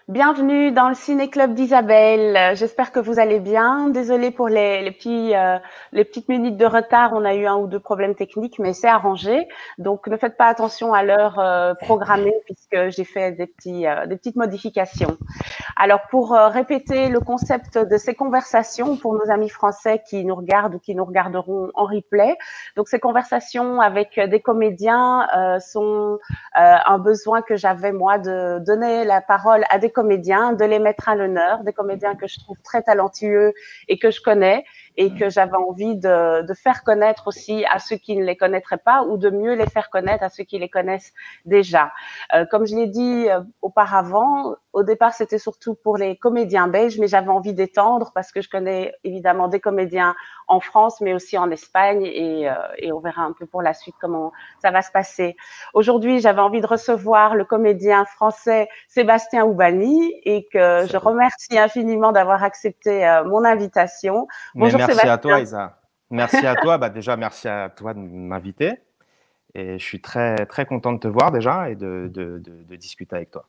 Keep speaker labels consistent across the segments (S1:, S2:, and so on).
S1: Bienvenue dans le Ciné-Club d'Isabelle. J'espère que vous allez bien. Désolée pour les petites minutes de retard. On a eu un ou deux problèmes techniques, mais c'est arrangé. Donc, ne faites pas attention à l'heure programmée puisque j'ai fait des petites modifications. Alors, pour répéter le concept de ces conversations pour nos amis français qui nous regardent ou qui nous regarderont en replay. Donc, ces conversations avec des comédiens sont un besoin que j'avais moi de donner la parole à des comédiens, de les mettre à l'honneur, des comédiens que je trouve très talentueux et que je connais et que j'avais envie de faire connaître aussi à ceux qui ne les connaîtraient pas ou de mieux les faire connaître à ceux qui les connaissent déjà. Comme je l'ai dit auparavant, au départ, c'était surtout pour les comédiens belges, mais j'avais envie d'étendre parce que je connais évidemment des comédiens en France, mais aussi en Espagne et on verra un peu pour la suite comment ça va se passer. Aujourd'hui, j'avais envie de recevoir le comédien français Sébastien Oubani et que je
S2: Salut.
S1: remercie infiniment d'avoir accepté mon invitation.
S2: Mais
S1: Bonjour
S2: merci à
S1: Sébastien.
S2: toi, Isa. Merci à toi. Bah, déjà, merci à toi de m'inviter. Et je suis très, très content de te voir déjà et de discuter avec toi.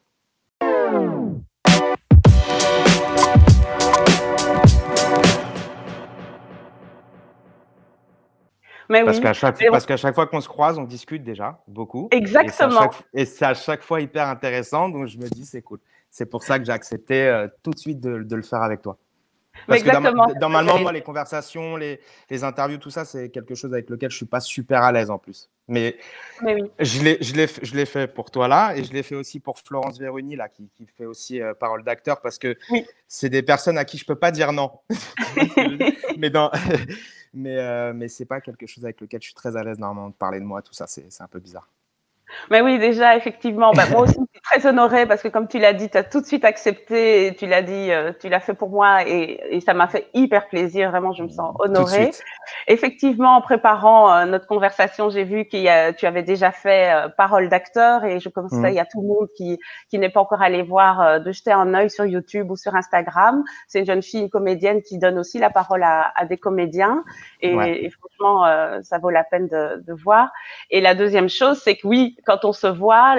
S1: Mais
S2: Parce
S1: oui,
S2: qu'à chaque, parce qu'à chaque fois qu'on se croise, on discute déjà beaucoup.
S1: exactement.
S2: Et c'est à chaque fois hyper intéressant. Donc, je me dis, c'est cool. C'est pour ça que j'ai accepté tout de suite de le faire avec toi.
S1: Mais
S2: Parce que
S1: exactement, c'est ce que
S2: normalement,
S1: j'allais
S2: moi,
S1: dire.
S2: les conversations, les interviews, tout ça, c'est quelque chose avec lequel je suis pas super à l'aise en plus. Mais
S1: Mais oui.
S2: je l'ai fait pour toi là, et je l'ai fait aussi pour Florence Véruni là, qui fait aussi parole d'acteur, parce que
S1: Oui.
S2: c'est des personnes à qui je peux pas dire non. Tu vois ce que je veux dire? Mais dans, mais c'est pas quelque chose avec lequel je suis très à l'aise normalement de parler de moi, tout ça, c'est un peu bizarre.
S1: Mais oui, déjà, effectivement, bah, moi aussi, je suis très honorée parce que comme tu l'as dit, tu as tout de suite accepté et tu l'as dit, tu l'as fait pour moi et ça m'a fait hyper plaisir. Vraiment, je me sens
S2: Tout de
S1: honorée.
S2: suite.
S1: Effectivement, en préparant notre conversation, j'ai vu que tu avais déjà fait parole d'acteur et je conseille
S2: Mhm.
S1: à tout le monde qui n'est pas encore allé voir de jeter un œil sur YouTube ou sur Instagram. C'est une jeune fille, une comédienne qui donne aussi la parole à des comédiens
S2: Ouais.
S1: et franchement, ça vaut la peine de voir. Et la deuxième chose, c'est que oui, quand on se voit,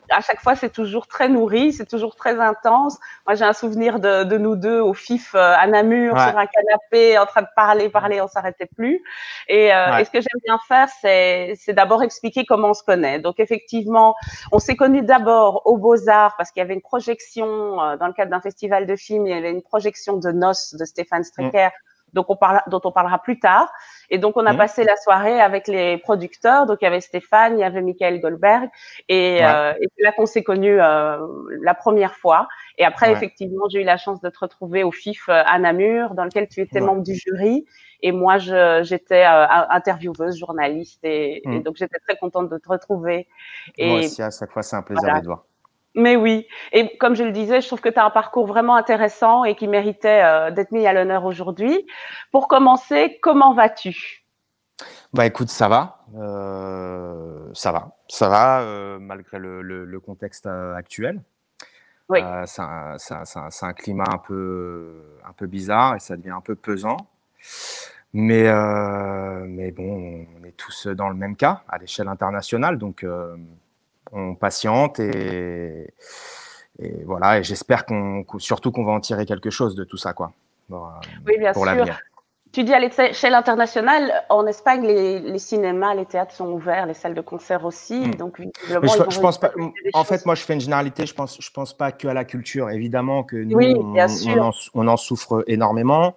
S1: à chaque fois, c'est toujours très nourri, c'est toujours très intense. Moi, j'ai un souvenir de nous deux au FIF à Namur
S2: Ouais.
S1: sur un canapé en train de parler, on s'arrêtait plus. Et
S2: Ouais.
S1: ce que j'aime bien faire, c'est d'abord expliquer comment on se connaît. Donc effectivement, on s'est connus d'abord aux Beaux-Arts parce qu'il y avait une projection dans le cadre d'un festival de films, il y avait une projection de Noces de Stéphane
S2: Mhm.
S1: Strecker dont on parlera plus tard. Et donc, on a
S2: Mhm.
S1: passé la soirée avec les producteurs. Donc, il y avait Stéphane, il y avait Michael Goldberg.
S2: Ouais.
S1: Et c'est là qu'on s'est connus la première fois. Et après,
S2: Ouais.
S1: effectivement, j'ai eu la chance de te retrouver au FIF à Namur, dans lequel tu étais
S2: Ouais.
S1: membre du jury. Et moi, j'étais intervieweuse, journaliste. Et
S2: Mhm.
S1: donc, j'étais très contente de te retrouver.
S2: Moi
S1: Et
S2: aussi, à chaque fois, c'est un plaisir
S1: voilà.
S2: de te voir.
S1: Mais oui, et comme je le disais, je trouve que tu as un parcours vraiment intéressant et qui méritait d'être mis à l'honneur aujourd'hui. Pour commencer, comment vas-tu?
S2: Bah écoute, ça va, ça va, malgré le contexte actuel.
S1: Oui,
S2: C'est un climat un peu bizarre, et ça devient un peu pesant. Mais bon, on est tous dans le même cas à l'échelle internationale, donc on patiente, et voilà. Et j'espère surtout qu'on va en tirer quelque chose de tout ça, quoi,
S1: oui, bien
S2: pour
S1: sûr.
S2: l'avenir.
S1: Tu dis à l'échelle internationale, en Espagne, les cinémas, les théâtres sont ouverts, les salles de concert aussi, donc
S2: Mais
S1: visiblement, ils vont
S2: je
S1: réussir
S2: pense
S1: à
S2: pas.
S1: tester des
S2: En fait,
S1: choses.
S2: moi, je fais une généralité. Je pense pas que à la culture. Évidemment que nous,
S1: Oui, bien sûr.
S2: on en souffre énormément.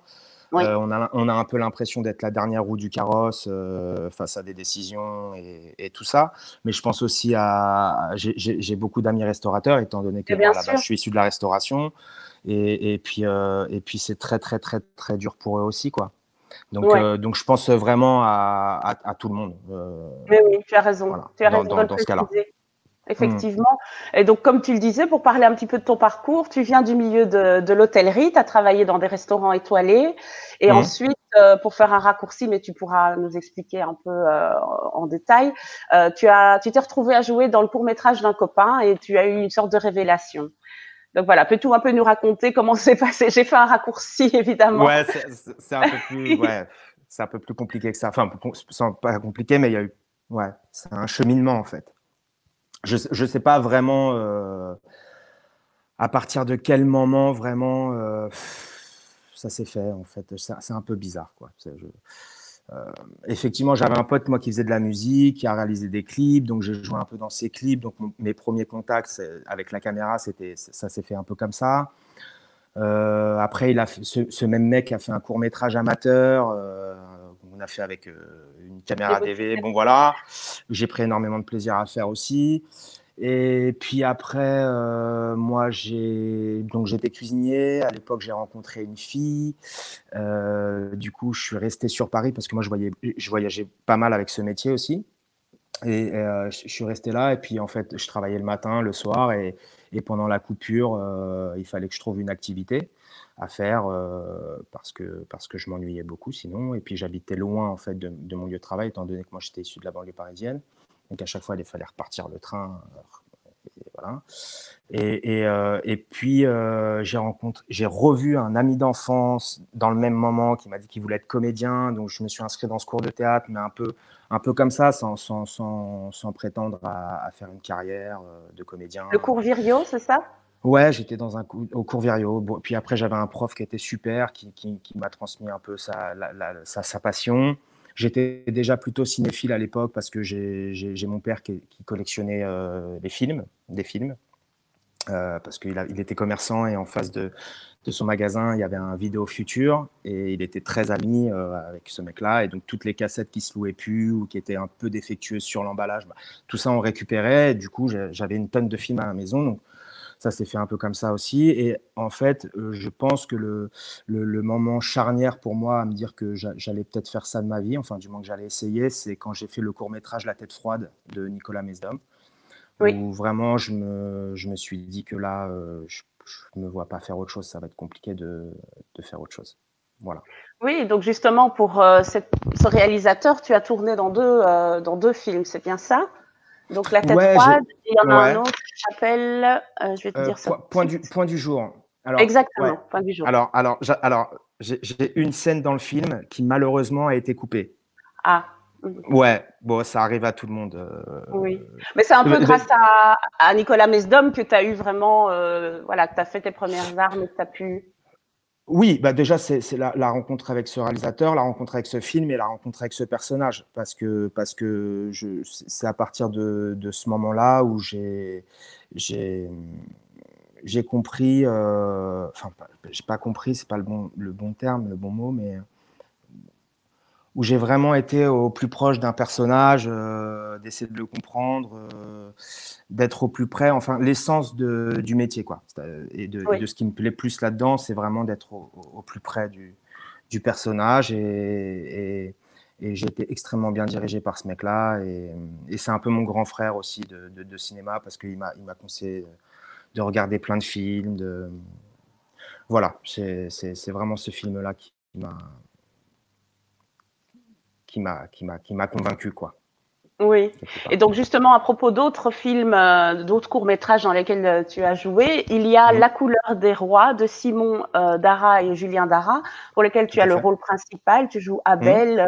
S1: Oui,
S2: On a un peu l'impression d'être la dernière roue du carrosse face à des décisions et tout ça. Mais je pense aussi j'ai beaucoup d'amis restaurateurs, étant donné que
S1: et
S2: bon,
S1: bien
S2: à la base,
S1: sûr.
S2: je suis issu de la restauration. Et puis c'est très, très, très, très dur pour eux aussi, quoi.
S1: Oui,
S2: Donc je pense vraiment à tout le monde.
S1: mais oui, tu as raison.
S2: Voilà,
S1: Tu as raison de le
S2: dans ce cas-là.
S1: préciser.
S2: Mm.
S1: Effectivement. Et donc, comme tu le disais, pour parler un petit peu de ton parcours, tu viens du milieu de l'hôtellerie, tu as travaillé dans des restaurants étoilés. Et
S2: Mm.
S1: ensuite, pour faire un raccourci, mais tu pourras nous expliquer un peu en détail, tu t'es retrouvé à jouer dans le court-métrage d'un copain et tu as eu une sorte de révélation. Donc voilà, peux-tu un peu nous raconter comment c'est passé? J'ai fait un raccourci, évidemment.
S2: Ouais, c'est un peu plus, ouais, c'est un peu plus compliqué que ça. Enfin, c'est pas compliqué, mais il y a eu, ouais, c'est un cheminement en fait. Je sais pas vraiment À partir de quel moment vraiment, ça s'est fait en fait? C'est un peu bizarre quoi. Effectivement, j'avais un pote moi qui faisait de la musique, qui a réalisé des clips, donc j'ai joué un peu dans ses clips. Donc mes premiers contacts avec la caméra, ça s'est fait un peu comme ça. Après, ce même mec a fait un court métrage amateur. On a fait avec une
S1: J'ai
S2: caméra
S1: vu.
S2: DV. Bon voilà, j'ai pris énormément de plaisir à le faire aussi. Et puis après, moi, j'étais cuisinier. À l'époque, j'ai rencontré une fille. Du coup, je suis resté sur Paris parce que moi, je voyageais pas mal avec ce métier aussi. Et je suis resté là. Et puis, en fait, je travaillais le matin, le soir. Et pendant la coupure, il fallait que je trouve une activité à faire parce que je m'ennuyais beaucoup sinon. Et puis, j'habitais loin en fait de mon lieu de travail, étant donné que moi, j'étais issu de la banlieue parisienne. Donc, à chaque fois, il fallait repartir le train. Et voilà. Et puis, j'ai revu un ami d'enfance dans le même moment qui m'a dit qu'il voulait être comédien. Donc, je me suis inscrit dans ce cours de théâtre, mais un peu comme ça, sans prétendre à faire une carrière de comédien.
S1: Le cours Virio, c'est ça?
S2: Ouais, j'étais au cours Virio. Bon, puis après, j'avais un prof qui était super, qui m'a transmis un peu sa passion. J'étais déjà plutôt cinéphile à l'époque parce que j'ai mon père qui collectionnait des films. Parce il était commerçant et en face de son magasin, il y avait un Vidéo Futur et il était très ami avec ce mec-là. Et donc, toutes les cassettes qui se louaient plus ou qui étaient un peu défectueuses sur l'emballage, tout ça, on récupérait. Et du coup, j'avais une tonne de films à la maison. Donc, ça s'est fait un peu comme ça aussi. Et en fait, je pense que le moment charnière pour moi à me dire que j'allais peut-être faire ça de ma vie, enfin, du moins que j'allais essayer, c'est quand j'ai fait le court-métrage La tête froide de Nicolas Mesdom,
S1: Oui.
S2: où vraiment je me suis dit que là, je me vois pas faire autre chose, ça va être compliqué de faire autre chose. Voilà.
S1: Oui, donc justement pour ce réalisateur, tu as tourné dans deux films, c'est bien ça? Donc La tête
S2: Ouais,
S1: froide, et il y en a un
S2: ouais,
S1: autre qui s'appelle, je vais te dire ça tout de suite.
S2: point du jour. Alors, ouais.
S1: Exactement, Point du jour.
S2: J'ai une scène dans le film qui malheureusement a été coupée.
S1: Ah, mmh,
S2: Ouais, bon, ça arrive à tout le monde.
S1: oui. Mais c'est un peu grâce
S2: Ben,
S1: à Nicolas Mesdom que tu as eu vraiment, voilà, que tu as fait tes premières armes et que tu as pu.
S2: oui, bah déjà, c'est la rencontre avec ce réalisateur, la rencontre avec ce film et la rencontre avec ce personnage. Parce que c'est à partir de ce moment-là où j'ai, j'ai compris, enfin, j'ai pas compris, c'est pas le bon terme, le bon mot, mais où j'ai vraiment été au plus proche d'un personnage, d'essayer de le comprendre, d'être au plus près, enfin l'essence du métier quoi. Et
S1: Oui.
S2: de ce qui me plaît plus là-dedans, c'est vraiment d'être au plus près du personnage et j'ai été extrêmement bien dirigé par ce mec-là et c'est un peu mon grand frère aussi de cinéma parce il m'a conseillé de regarder plein de films, voilà, c'est vraiment ce film-là m'a qui m'a convaincu quoi,
S1: Oui.
S2: quelque
S1: Et
S2: part.
S1: donc justement, à propos d'autres films, d'autres courts-métrages dans lesquels tu as joué, il y a
S2: Mmh,
S1: La couleur des rois de Simon Dara et Julien Dara, pour lequel
S2: tout
S1: tu as
S2: à
S1: le
S2: fait.
S1: rôle principal. Tu joues
S2: Mmh,
S1: Abel,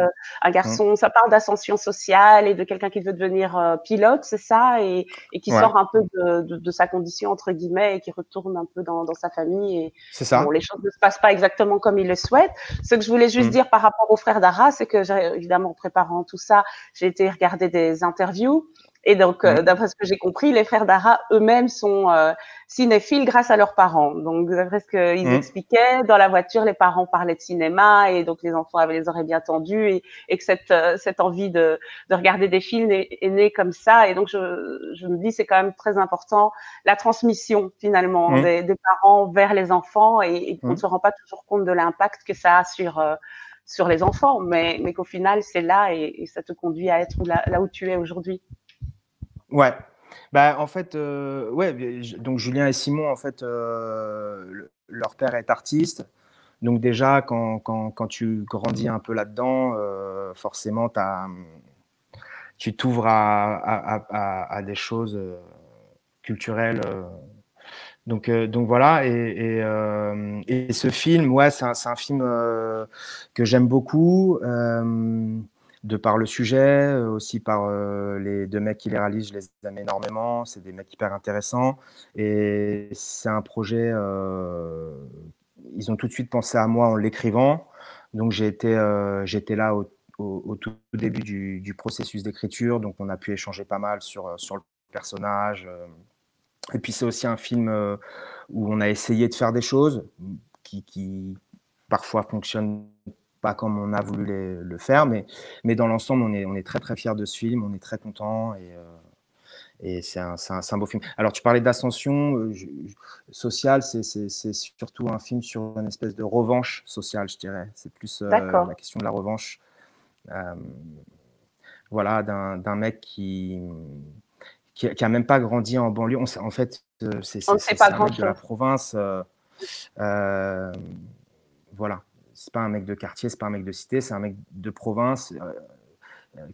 S1: un
S2: mmh,
S1: garçon, ça parle d'ascension sociale et de quelqu'un qui veut devenir pilote, c'est ça, et qui
S2: ouais,
S1: sort un peu de sa condition, entre guillemets, et qui retourne un peu dans sa famille. Et
S2: c'est
S1: bon, les
S2: ça.
S1: choses ne se passent pas exactement comme il le souhaite. Ce que je voulais juste
S2: Mmh,
S1: dire par rapport au frère Dara, c'est que évidemment, en préparant tout ça, j'ai été regarder des interviews et donc,
S2: mmh,
S1: d'après ce que j'ai compris, les frères Dara eux-mêmes sont cinéphiles grâce à leurs parents. Donc, d'après ce qu'ils
S2: mmh,
S1: expliquaient, dans la voiture, les parents parlaient de cinéma et donc les enfants avaient les oreilles bien tendues et que cette envie de regarder des films est née comme ça. Et donc, je me dis, c'est quand même très important la transmission finalement
S2: mmh,
S1: des parents vers les enfants et on ne
S2: mmh.
S1: se rend pas toujours compte de l'impact que ça a sur les enfants, mais qu'au final, c'est là et ça te conduit à être là où tu es aujourd'hui.
S2: Ouais. Bah, en fait, ouais, donc Julien et Simon, en fait, leur père est artiste. Donc déjà, quand tu grandis un peu là-dedans, forcément, tu t'ouvres à des choses culturelles. Donc voilà. Et ce film, ouais, c'est un film que j'aime beaucoup. de par le sujet, aussi par les deux mecs qui les réalisent, je les aime énormément. C'est des mecs hyper intéressants. Et c'est un projet, ils ont tout de suite pensé à moi en l'écrivant. Donc j'étais là au tout début du processus d'écriture. Donc on a pu échanger pas mal sur le personnage. Et puis c'est aussi un film où on a essayé de faire des choses qui parfois fonctionnent pas comme on a voulu le faire, mais dans l'ensemble, on est très très fiers de ce film, on est très contents et c'est un beau film. Alors tu parlais d'ascension sociale, c'est surtout un film sur une espèce de revanche sociale, je dirais. C'est plus
S1: D'accord.
S2: la question de la revanche, euh, voilà, d'un mec qui a même pas grandi en banlieue. En fait,
S1: On ne sait pas
S2: c'est un mec de la
S1: grand-chose.
S2: province. Euh, voilà, c'est pas un mec de quartier, c'est pas un mec de cité, c'est un mec de province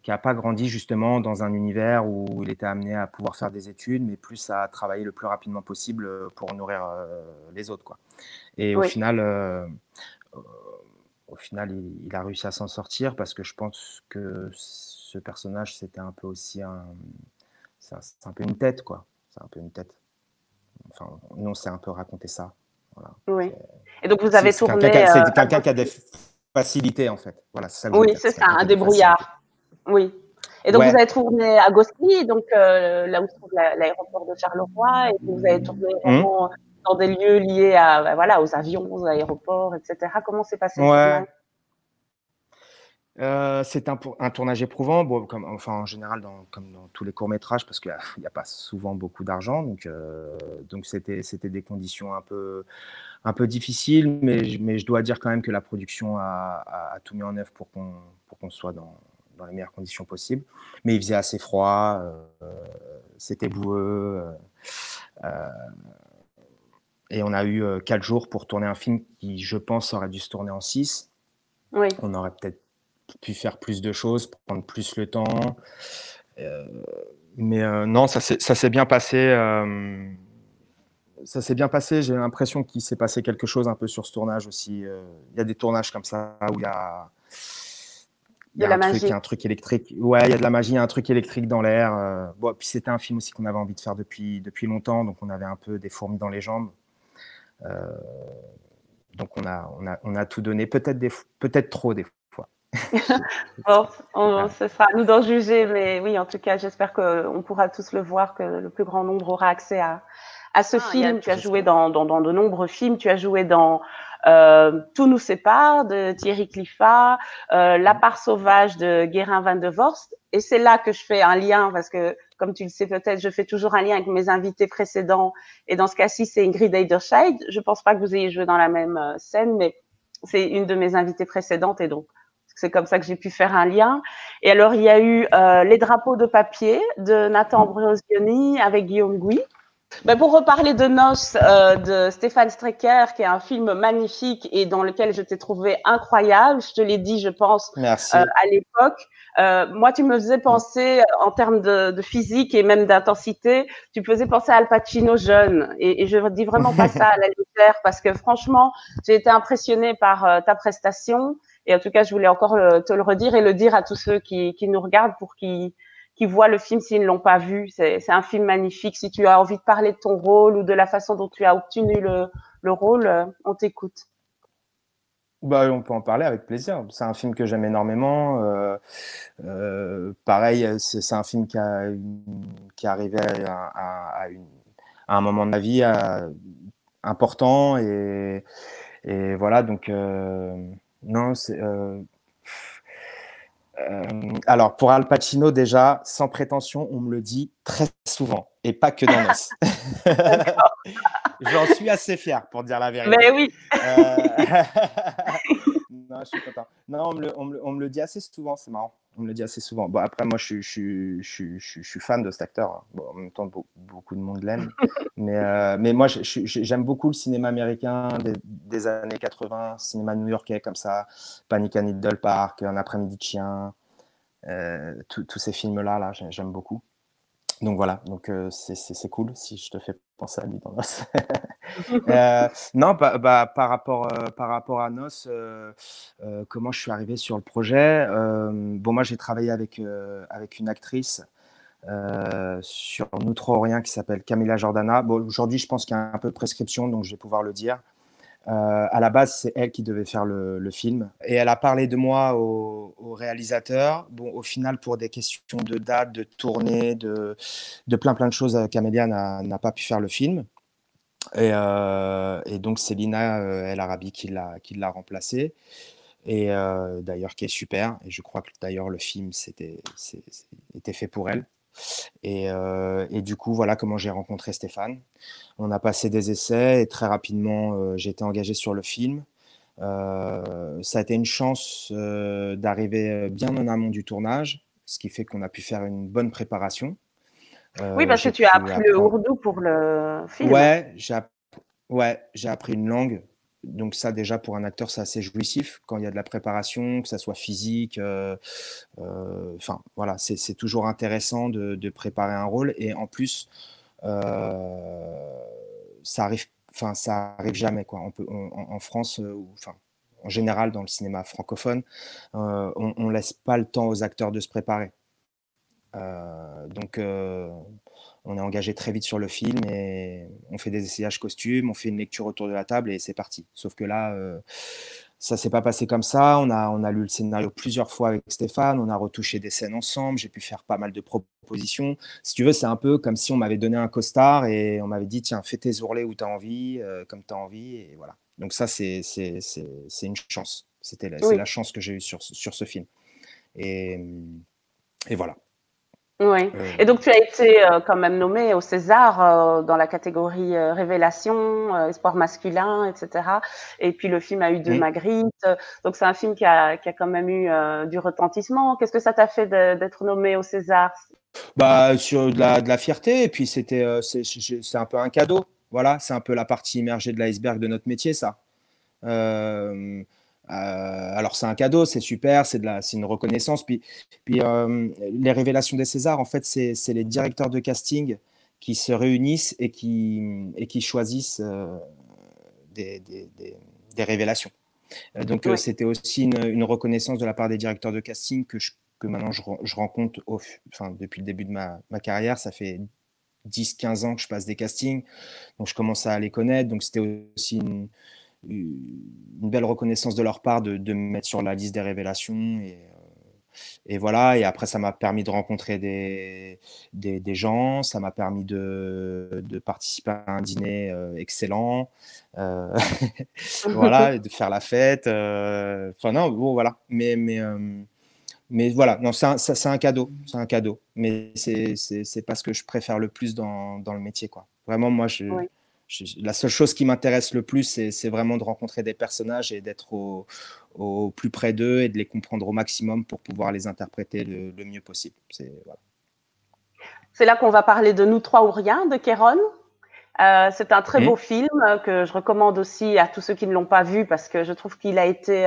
S2: qui n'a pas grandi justement dans un univers où il était amené à pouvoir faire des études, mais plus à travailler le plus rapidement possible pour nourrir les autres, quoi. Et
S1: Oui.
S2: au final, il a réussi à s'en sortir parce que je pense que ce personnage, c'était un peu aussi c'est un peu une tête, quoi. C'est un peu une tête. Enfin, nous, on s'est un peu raconté ça. Voilà.
S1: Oui. Et donc vous avez tourné,
S2: C'est
S1: à
S2: quelqu'un qui a des
S1: Gosselies?
S2: facilités, en fait. Voilà, c'est ça que je voulais
S1: Oui,
S2: dire.
S1: c'est
S2: C'est
S1: ça,
S2: quelqu'un
S1: un
S2: qui a des facilités.
S1: débrouillard. Oui. Et donc vous
S2: Ouais.
S1: avez tourné à Gosselies, donc là où se trouve l'aéroport de Charleroi, et vous avez tourné
S2: Mmh.
S1: vraiment dans des lieux liés à, bah, voilà, aux avions, aux aéroports, etc. Comment s'est passé le tournage?
S2: Ouais. C'est un tournage éprouvant, bon, enfin, en général, comme dans tous les courts-métrages, parce qu'il n'y a pas souvent beaucoup d'argent. Donc c'était des conditions un peu difficiles, mais je dois dire quand même que la production a tout mis en œuvre pour qu'on soit dans les meilleures conditions possibles. Mais il faisait assez froid, c'était boueux. Et on a eu 4 jours pour tourner un film qui, je pense, aurait dû se tourner en 6.
S1: Oui.
S2: On aurait peut-être pu faire plus de choses, prendre plus le temps. Euh, mais non, ça s'est bien passé. Ça s'est bien passé. J'ai l'impression qu'il s'est passé quelque chose un peu sur ce tournage aussi. Il y a des tournages comme ça où
S1: De la magie.
S2: il y a un truc électrique. Ouais, il y a de la magie, il y a un truc électrique dans l'air. Bon, puis c'était un film aussi qu'on avait envie de faire depuis longtemps, donc on avait un peu des fourmis dans les jambes. Euh, donc on a tout donné, peut-être trop des fois.
S1: Bon,
S2: Voilà.
S1: ce sera à nous d'en juger, mais oui, en tout cas, j'espère qu'on pourra tous le voir, que le plus grand nombre aura accès à ce film. Tu as joué
S2: J'espère.
S1: dans de nombreux films. Tu as joué dans Tout nous sépare de Thierry Cliffat, La part sauvage de Guérin Van de Vorst. Et c'est là que je fais un lien, parce que, comme tu le sais peut-être, je fais toujours un lien avec mes invités précédents. Et dans ce cas-ci, c'est Ingrid Eiderscheid. Je pense pas que vous ayez joué dans la même scène, mais c'est une de mes invitées précédentes, et donc c'est comme ça que j'ai pu faire un lien. Et alors, il y a eu Les drapeaux de papier de Nathan Ambrosioni avec Guillaume Gouy. Ben, pour reparler de Noces de Stéphane Strecker, qui est un film magnifique et dans lequel je t'ai trouvé incroyable, je te l'ai dit, je pense,
S2: Merci.
S1: à l'époque. Moi, tu me faisais penser, en termes de physique et même d'intensité, tu me faisais penser à Al Pacino jeune. Et je ne dis vraiment pas ça à la légère, parce que franchement, j'ai été impressionnée par ta prestation. Et en tout cas, je voulais encore te le redire et le dire à tous ceux qui nous regardent pour qu'ils qui voient le film s'ils ne l'ont pas vu. C'est un film magnifique. Si tu as envie de parler de ton rôle ou de la façon dont tu as obtenu le rôle, on t'écoute.
S2: Bah, on peut en parler avec plaisir. C'est un film que j'aime énormément. Pareil, c'est un film qui est arrivé à un moment de ma vie important et voilà. Donc non, alors pour Al Pacino déjà, sans prétention, on me le dit très souvent et pas que dans Nos.
S1: D'accord.
S2: J'en suis assez fier pour dire la
S1: Mais
S2: vérité.
S1: oui.
S2: Euh... non, je suis content. Non, on me le dit assez souvent, c'est marrant. On me le dit assez souvent. Bon, après, moi, je suis fan de cet acteur, hein. Bon, en même temps, beaucoup de monde l'aime. Mais moi, j'aime beaucoup le cinéma américain des années 80, cinéma new-yorkais comme ça, Panic à Needle Park, Un après-midi de chien, tous ces films-là, là, j'aime beaucoup. Donc voilà, donc c'est cool si je te fais penser à lui dans Nos. Non, par rapport à Nos, comment je suis arrivé sur le projet? Bon, moi, j'ai travaillé avec une actrice sur Nous trois ou rien qui s'appelle Camilla Jordana. Bon, aujourd'hui, je pense qu'il y a un peu de prescription, donc je vais pouvoir le dire. À la base, c'est elle qui devait faire le film. Et elle a parlé de moi au réalisateur. Bon, au final, pour des questions de date, de tournée, de plein de choses, Camélia n'a pas pu faire le film. Et donc, c'est Lina El Arabi qui l'a remplacé. Et d'ailleurs, qui est super. Et je crois que d'ailleurs, le film était fait pour elle. Et du coup, voilà comment j'ai rencontré Stéphane. On a passé des essais et très rapidement, j'ai été engagé sur le film. Ça a été une chance d'arriver bien en amont du tournage, ce qui fait qu'on a pu faire une bonne préparation.
S1: Oui, parce que
S2: J'ai
S1: tu as
S2: pu
S1: appris le
S2: apprendre.
S1: ourdou pour le film.
S2: Ouais, j'ai appris une langue. Donc ça, déjà, pour un acteur, c'est assez jouissif quand il y a de la préparation, que ça soit physique. Enfin, voilà, c'est toujours intéressant de préparer un rôle. Et en plus, ça arrive, enfin, ça arrive jamais, quoi. En France, enfin, en général, dans le cinéma francophone, on laisse pas le temps aux acteurs de se préparer. Donc, on est engagé très vite sur le film et on fait des essayages costumes, on fait une lecture autour de la table et c'est parti. Sauf que là, ça s'est pas passé comme ça. On a lu le scénario plusieurs fois avec Stéphane, on a retouché des scènes ensemble, j'ai pu faire pas mal de propositions. Si tu veux, c'est un peu comme si on m'avait donné un costard et on m'avait dit, tiens, fais tes ourlets où tu as envie, comme tu as envie, et voilà. Donc ça, c'est une chance. C'est
S1: Oui,
S2: la chance que j'ai eue sur ce film. Et, et voilà.
S1: oui.
S2: Euh,
S1: Et donc tu as été, quand même nommé au César, dans la catégorie, révélation, espoir masculin et cetera. Et puis le film a eu 2
S2: hmm.
S1: Magritte, donc c'est un film qui a quand même eu, du retentissement. Qu'est-ce que ça t'a fait d'être nommé au César?
S2: Bah, sur de la fierté, et puis c'est un peu un cadeau. Voilà, c'est un peu la partie immergée de l'iceberg de notre métier, ça. Alors c'est un cadeau, c'est super, c'est une reconnaissance. Puis les révélations des Césars, en fait, c'est les directeurs de casting qui se réunissent et qui choisissent des, des, des, des révélations. Donc
S1: Oui,
S2: c'était aussi une reconnaissance de la part des directeurs de casting que maintenant je rencontre enfin, depuis le début de ma carrière. Ça fait 10-15 ans que je passe des castings, donc je commence à les connaître. Donc c'était aussi une belle reconnaissance de leur part de me mettre sur la liste des révélations. Et voilà, et après ça m'a permis de rencontrer des gens, ça m'a permis de participer à un dîner excellent, euh, voilà, et de faire la fête. Enfin non, bon voilà, mais voilà, non, c'est un cadeau, c'est un cadeau, mais c'est pas ce que je préfère le plus dans le métier, quoi. Vraiment, moi,
S1: oui.
S2: la seule chose qui m'intéresse le plus, c'est vraiment de rencontrer des personnages et d'être au plus près d'eux et de les comprendre au maximum pour pouvoir les interpréter le mieux possible. Voilà.
S1: C'est là qu'on va parler de Nous trois ou rien de Kéron. C'est un très beau
S2: Hum,
S1: film que je recommande aussi à tous ceux qui ne l'ont pas vu parce que je trouve qu'il a été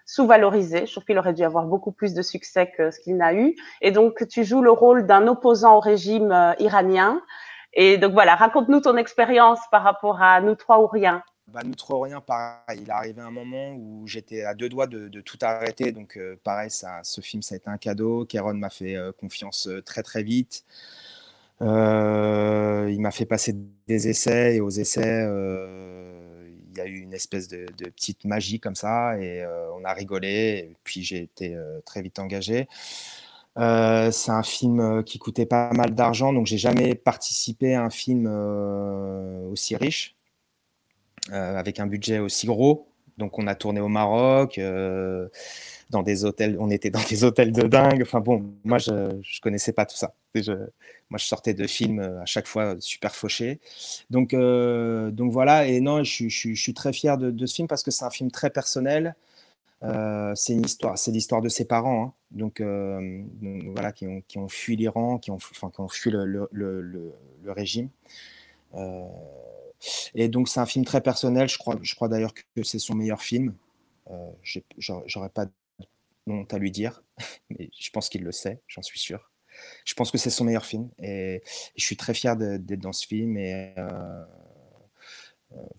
S1: sous-valorisé. Je trouve qu'il aurait dû avoir beaucoup plus de succès que ce qu'il n'a eu. Et donc, tu joues le rôle d'un opposant au régime iranien. Et donc voilà, raconte-nous ton expérience par rapport à Nous trois ou rien.
S2: Bah, Notre Rien, pareil, il est arrivé un moment où j'étais à deux doigts de tout arrêter. Donc, pareil, ce film, ça a été un cadeau. Kéron m'a fait confiance très, très vite. Il m'a fait passer des essais et aux essais, il y a eu une espèce de petite magie comme ça et on a rigolé et puis j'ai été très vite engagé. C'est un film qui coûtait pas mal d'argent, donc j'ai jamais participé à un film aussi riche, avec un budget aussi gros. Donc on a tourné au Maroc, dans des hôtels, on était dans des hôtels de dingue. Enfin bon, moi je connaissais pas tout ça. Moi je sortais de films à chaque fois super fauchés. Donc voilà, et non, je suis très fier de ce film parce que c'est un film très personnel. C'est une histoire, c'est l'histoire de ses parents, hein. Donc voilà, qui ont fui l'Iran, enfin, qui ont fui le régime. Euh, et donc c'est un film très personnel. Je crois d'ailleurs que c'est son meilleur film. J'aurais pas de honte à lui dire, mais je pense qu'il le sait, j'en suis sûr. je pense que c'est son meilleur film et je suis très fier d'être dans ce film et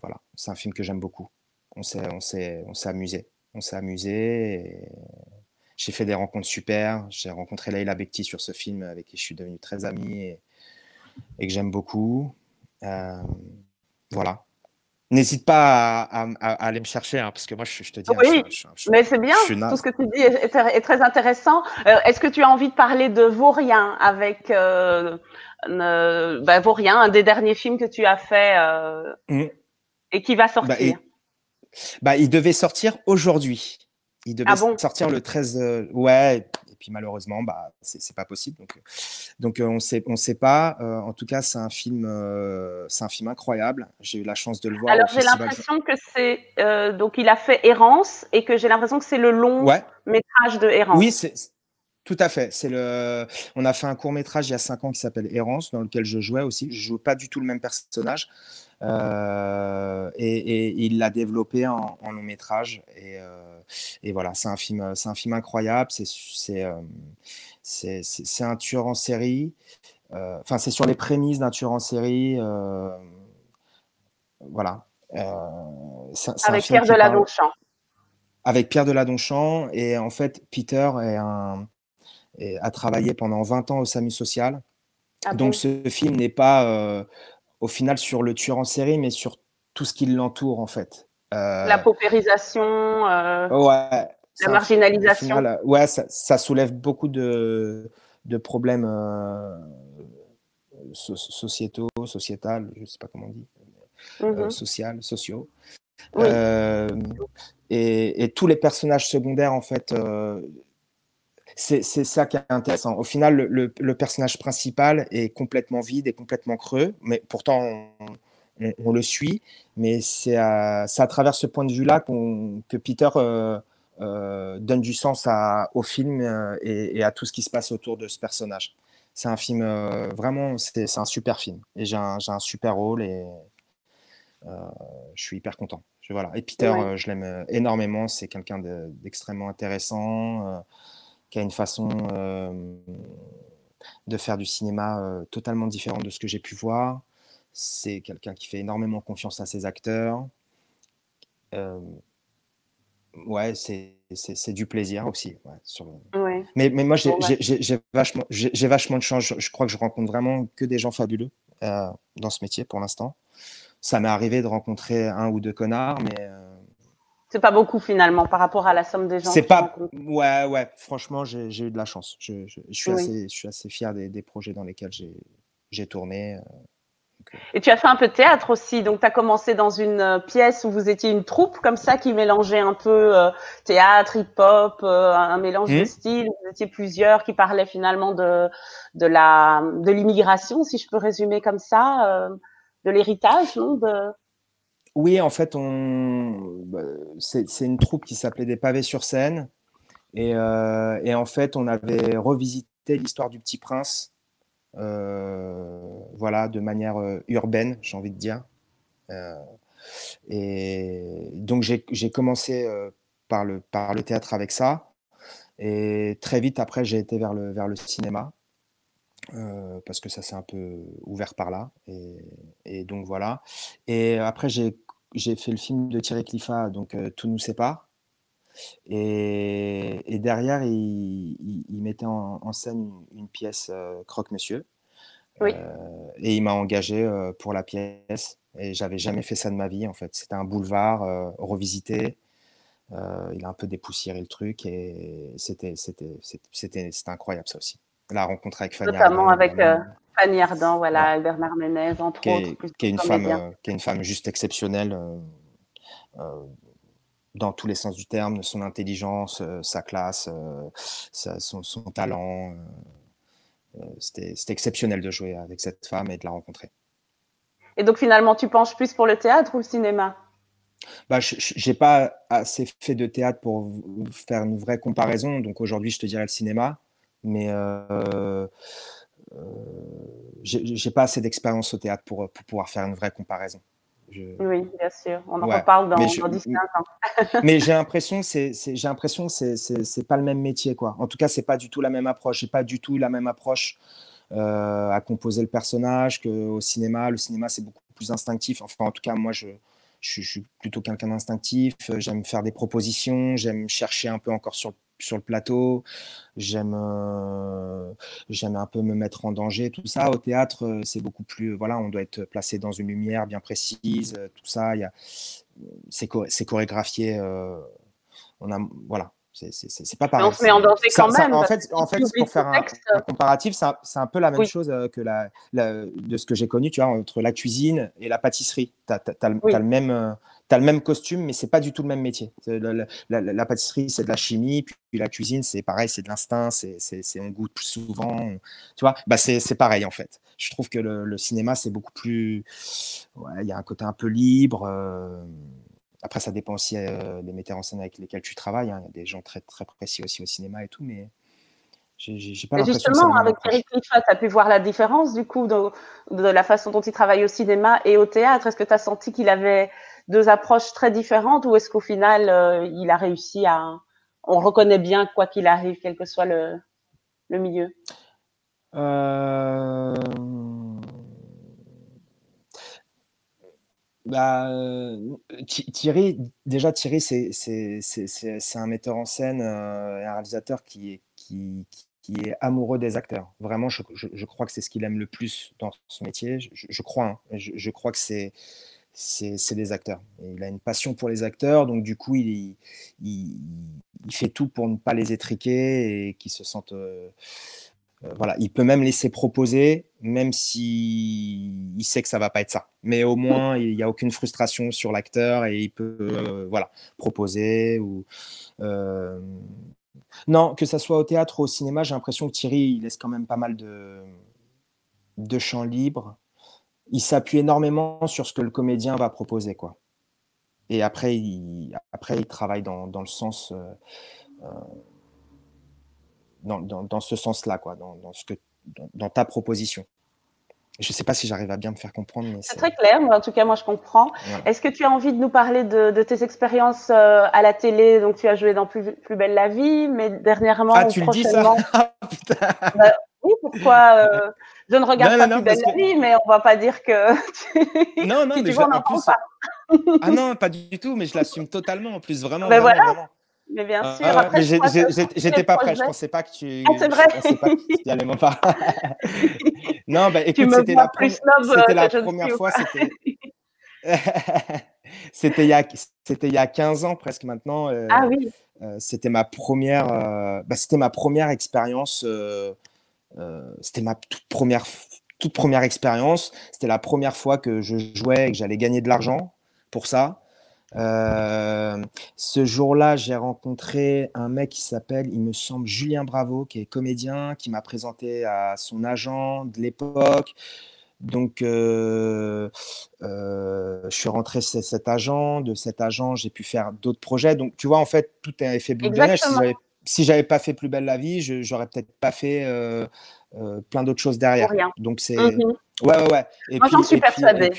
S2: voilà, c'est un film que j'aime beaucoup. On s'est amusé. On s'est amusé et j'ai fait des rencontres super. J'ai rencontré Leila Bekti sur ce film avec qui je suis devenu très ami et que j'aime beaucoup. Euh, voilà. N'hésite pas à aller me chercher, hein, parce que moi, je te dis, hein,
S1: Oui, mais c'est bien.
S2: je suis
S1: Tout ce
S2: naze.
S1: que tu dis est très intéressant. Est-ce que tu as envie de parler de Vaurien avec Vaurien, un des derniers films que tu as fait
S2: Mm.
S1: et qui va
S2: Bah,
S1: sortir?
S2: il devait sortir aujourd'hui. Il devait
S1: Ah bon?
S2: sortir le 13. Ouais, et puis malheureusement, bah, c'est pas possible. Donc on sait pas. En tout cas, c'est un film incroyable. J'ai eu la chance de le voir
S1: Alors
S2: au
S1: j'ai
S2: festival.
S1: l'impression que c'est donc il a fait Errance et que j'ai l'impression que c'est le long
S2: Ouais,
S1: métrage de
S2: oui,
S1: Errance.
S2: tout à fait. On a fait un court métrage il y a 5 ans qui s'appelle Errance, dans lequel je jouais aussi. Je joue pas du tout le même personnage. Et il l'a développé en long métrage. Et voilà, c'est un film incroyable. C'est un tueur en série. Enfin, c'est sur les prémices d'un tueur en série. Voilà. C'est un
S1: Avec
S2: film
S1: Pierre
S2: qui parle
S1: Deladonchamp.
S2: avec Pierre Deladonchamp. Et en fait, Peter a travaillé pendant 20 ans au SAMU social.
S1: Ah
S2: Donc,
S1: bon?
S2: ce film n'est pas au final sur le tueur en série, mais sur tout ce qui l'entoure en fait.
S1: La paupérisation,
S2: Ouais,
S1: la
S2: au
S1: marginalisation.
S2: final, ouais, ça soulève beaucoup de problèmes sociétals, je sais pas comment on dit,
S1: Mhm.
S2: sociaux.
S1: Oui,
S2: Euh, et tous les personnages secondaires, en fait, c'est ça qui est intéressant. Au final, le personnage principal est complètement vide et complètement creux, mais pourtant, on le suit. Mais c'est à travers ce point de vue-là que Peter donne du sens au film et à tout ce qui se passe autour de ce personnage. C'est un film, vraiment, c'est un super film. Et j'ai un super rôle et je suis hyper content. Voilà. Et Peter,
S1: oui.
S2: je l'aime énormément. C'est quelqu'un d'extrêmement intéressant. Qui a une façon de faire du cinéma totalement différente de ce que j'ai pu voir. C'est quelqu'un qui fait énormément confiance à ses acteurs. Euh, ouais, c'est du plaisir aussi. Ouais,
S1: Oui.
S2: mais moi,
S1: Bon, bah,
S2: j'ai vachement de chance. Je crois que je rencontre vraiment que des gens fabuleux dans ce métier pour l'instant. Ça m'est arrivé de rencontrer un ou deux connards, mais
S1: c'est pas beaucoup finalement par rapport à la somme des gens
S2: c'est
S1: que tu
S2: pas.
S1: rencontres.
S2: Ouais, ouais, franchement, j'ai eu de la chance.
S1: Oui.
S2: Je suis assez fier des projets dans lesquels j'ai tourné.
S1: Et tu as fait un peu de théâtre aussi, donc tu as commencé dans une pièce où vous étiez une troupe comme ça qui mélangeait un peu théâtre, hip-hop, un mélange de
S2: Hmm.
S1: styles. Vous étiez plusieurs qui parlaient finalement de l'immigration, si je peux résumer comme ça, de l'héritage, non de...
S2: Oui, en fait, c'est une troupe qui s'appelait Des Pavés sur Seine. Et en fait, on avait revisité l'histoire du Petit Prince, voilà, de manière urbaine, j'ai envie de dire. Euh, et donc, j'ai commencé par le théâtre avec ça. Et très vite après, j'ai été vers le cinéma, parce que ça s'est un peu ouvert par là. Et donc, voilà. Et après, j'ai fait le film de Thierry Cliffat, donc Tout nous sépare. Et derrière, il mettait en scène une pièce Croque-Monsieur.
S1: Oui,
S2: Et il m'a engagé pour la pièce. Et j'avais jamais fait ça de ma vie, en fait. C'était un boulevard revisité. Il a un peu dépoussiéré le truc et c'était incroyable, ça aussi. La rencontre avec Fanny
S1: notamment
S2: Ardant,
S1: avec
S2: évidemment.
S1: Fanny Ardant,
S2: Ouais.
S1: voilà, Bernard Ménez, entre autres, plusieurs comédiens.
S2: Qui est une femme juste exceptionnelle euh, dans tous les sens du terme, son intelligence, sa classe, son talent. C'était exceptionnel de jouer avec cette femme et de la rencontrer.
S1: Et donc finalement, tu penches plus pour le théâtre ou le cinéma?
S2: Bah, j'ai pas assez fait de théâtre pour faire une vraie comparaison, donc aujourd'hui je te dirais le cinéma, mais j'ai pas assez d'expérience au théâtre pour pouvoir faire une vraie comparaison.
S1: Oui, bien sûr. On en
S2: Ouais,
S1: reparle
S2: mais
S1: dans 10-15 ans.
S2: mais j'ai l'impression que c'est pas le même métier, quoi. En tout cas, c'est pas du tout la même approche. J'ai pas du tout la même approche à composer le personnage qu'au cinéma. Le cinéma, c'est beaucoup plus instinctif. Enfin, en tout cas, moi, je suis plutôt quelqu'un d'instinctif. J'aime faire des propositions, j'aime chercher un peu encore sur le plateau, j'aime j'aime un peu me mettre en danger, tout ça. Au théâtre, c'est beaucoup plus, voilà, on doit être placé dans une lumière bien précise, tout ça. C'est chorégraphié. Voilà, c'est pas
S1: Mais on
S2: pareil.
S1: se met en danger quand même,
S2: En
S1: parce
S2: fait,
S1: que si tu oublies
S2: pour
S1: ton
S2: faire
S1: texte,
S2: un comparatif, c'est un peu la même
S1: oui,
S2: chose que de ce que j'ai connu, tu vois, entre la cuisine et la pâtisserie. Tu as,
S1: oui.
S2: le même costume, mais c'est pas du tout le même métier. La pâtisserie, c'est de la chimie, puis la cuisine, c'est pareil, c'est de l'instinct, on goûte plus souvent. Tu vois, bah c'est pareil en fait. Je trouve que le cinéma, c'est beaucoup plus. Ouais, il y a un côté un peu libre. Après, ça dépend aussi des metteurs en scène avec lesquels tu travailles, hein. Il y a des gens très, très précis aussi au cinéma et tout, mais j'ai pas
S1: Et
S2: l'impression que c'est
S1: justement,
S2: la même
S1: avec Thierry
S2: approche.
S1: Cliffat, tu as pu voir la différence du coup de la façon dont il travaille au cinéma et au théâtre. Est-ce que tu as senti qu'il avait deux approches très différentes ou est-ce qu'au final, il a réussi à... On reconnaît bien quoi qu'il arrive, quel que soit le milieu.
S2: Euh, Bah, Thierry, c'est un metteur en scène et un réalisateur qui est amoureux des acteurs. Vraiment, je crois que c'est ce qu'il aime le plus dans ce métier. Je crois, hein. Je crois que c'est les acteurs. Et il a une passion pour les acteurs, donc du coup, il, il fait tout pour ne pas les étriquer et qu'ils se sentent. Voilà, il peut même laisser proposer, même si il sait que ça va pas être ça. Mais au moins, il n'y a aucune frustration sur l'acteur et il peut, voilà, proposer ou. euh, Non, que ça soit au théâtre ou au cinéma, j'ai l'impression que Thierry, il laisse quand même pas mal de champ libre. Il s'appuie énormément sur ce que le comédien va proposer, quoi. Et après, il travaille dans le sens, dans ce sens-là, quoi, dans ta proposition. Je ne sais pas si j'arrive à bien me faire comprendre, mais
S1: C'est
S2: c'est.
S1: très clair, mais en tout cas, moi, je comprends.
S2: Voilà.
S1: Est-ce que tu as envie de nous parler de tes expériences à la télé? Donc, tu as joué dans Plus belle la vie, mais
S2: Ah,
S1: dernièrement ou
S2: tu le dis ça?
S1: prochainement,
S2: Ah, putain.
S1: bah, oui, pourquoi je ne regarde
S2: Non,
S1: pas
S2: non,
S1: Plus
S2: non,
S1: belle
S2: parce que.
S1: la vie, mais on va pas dire que
S2: Non, non,
S1: si
S2: mais
S1: tu veux, on
S2: en
S1: n'en parle
S2: plus.
S1: pas.
S2: Ah non, pas du tout, mais je l'assume totalement en plus, vraiment,
S1: Ben
S2: vraiment,
S1: voilà,
S2: vraiment.
S1: mais bien sûr.
S2: Ouais,
S1: Après,
S2: mais
S1: je crois que sur tous les
S2: j'étais pas prêt,
S1: projets, ah, c'est
S2: je
S1: vrai,
S2: pensais pas que tu allais m'en parler. Non, bah
S1: tu
S2: écoute,
S1: me vois plus snob
S2: c'était
S1: que
S2: la
S1: je ne
S2: première
S1: suis ou
S2: fois,
S1: pas.
S2: c'était il y a, c'était il y a 15 ans presque maintenant.
S1: Ah oui,
S2: C'était ma première expérience. C'était ma toute première expérience. C'était la première fois que je jouais et que j'allais gagner de l'argent pour ça. Ce jour-là, j'ai rencontré un mec qui s'appelle, il me semble, Julien Bravo, qui est comédien, qui m'a présenté à son agent de l'époque. Donc, je suis rentré chez cet agent. De cet agent, j'ai pu faire d'autres projets. Donc, tu vois, en fait, tout a effet boule de neige.
S1: exactement,
S2: Si j'avais pas fait Plus belle la vie, j'aurais peut-être pas fait plein d'autres choses
S1: pour
S2: derrière.
S1: rien.
S2: Donc, c'est.
S1: Mhm.
S2: Ouais, ouais, ouais.
S1: Moi, j'en suis persuadée. Et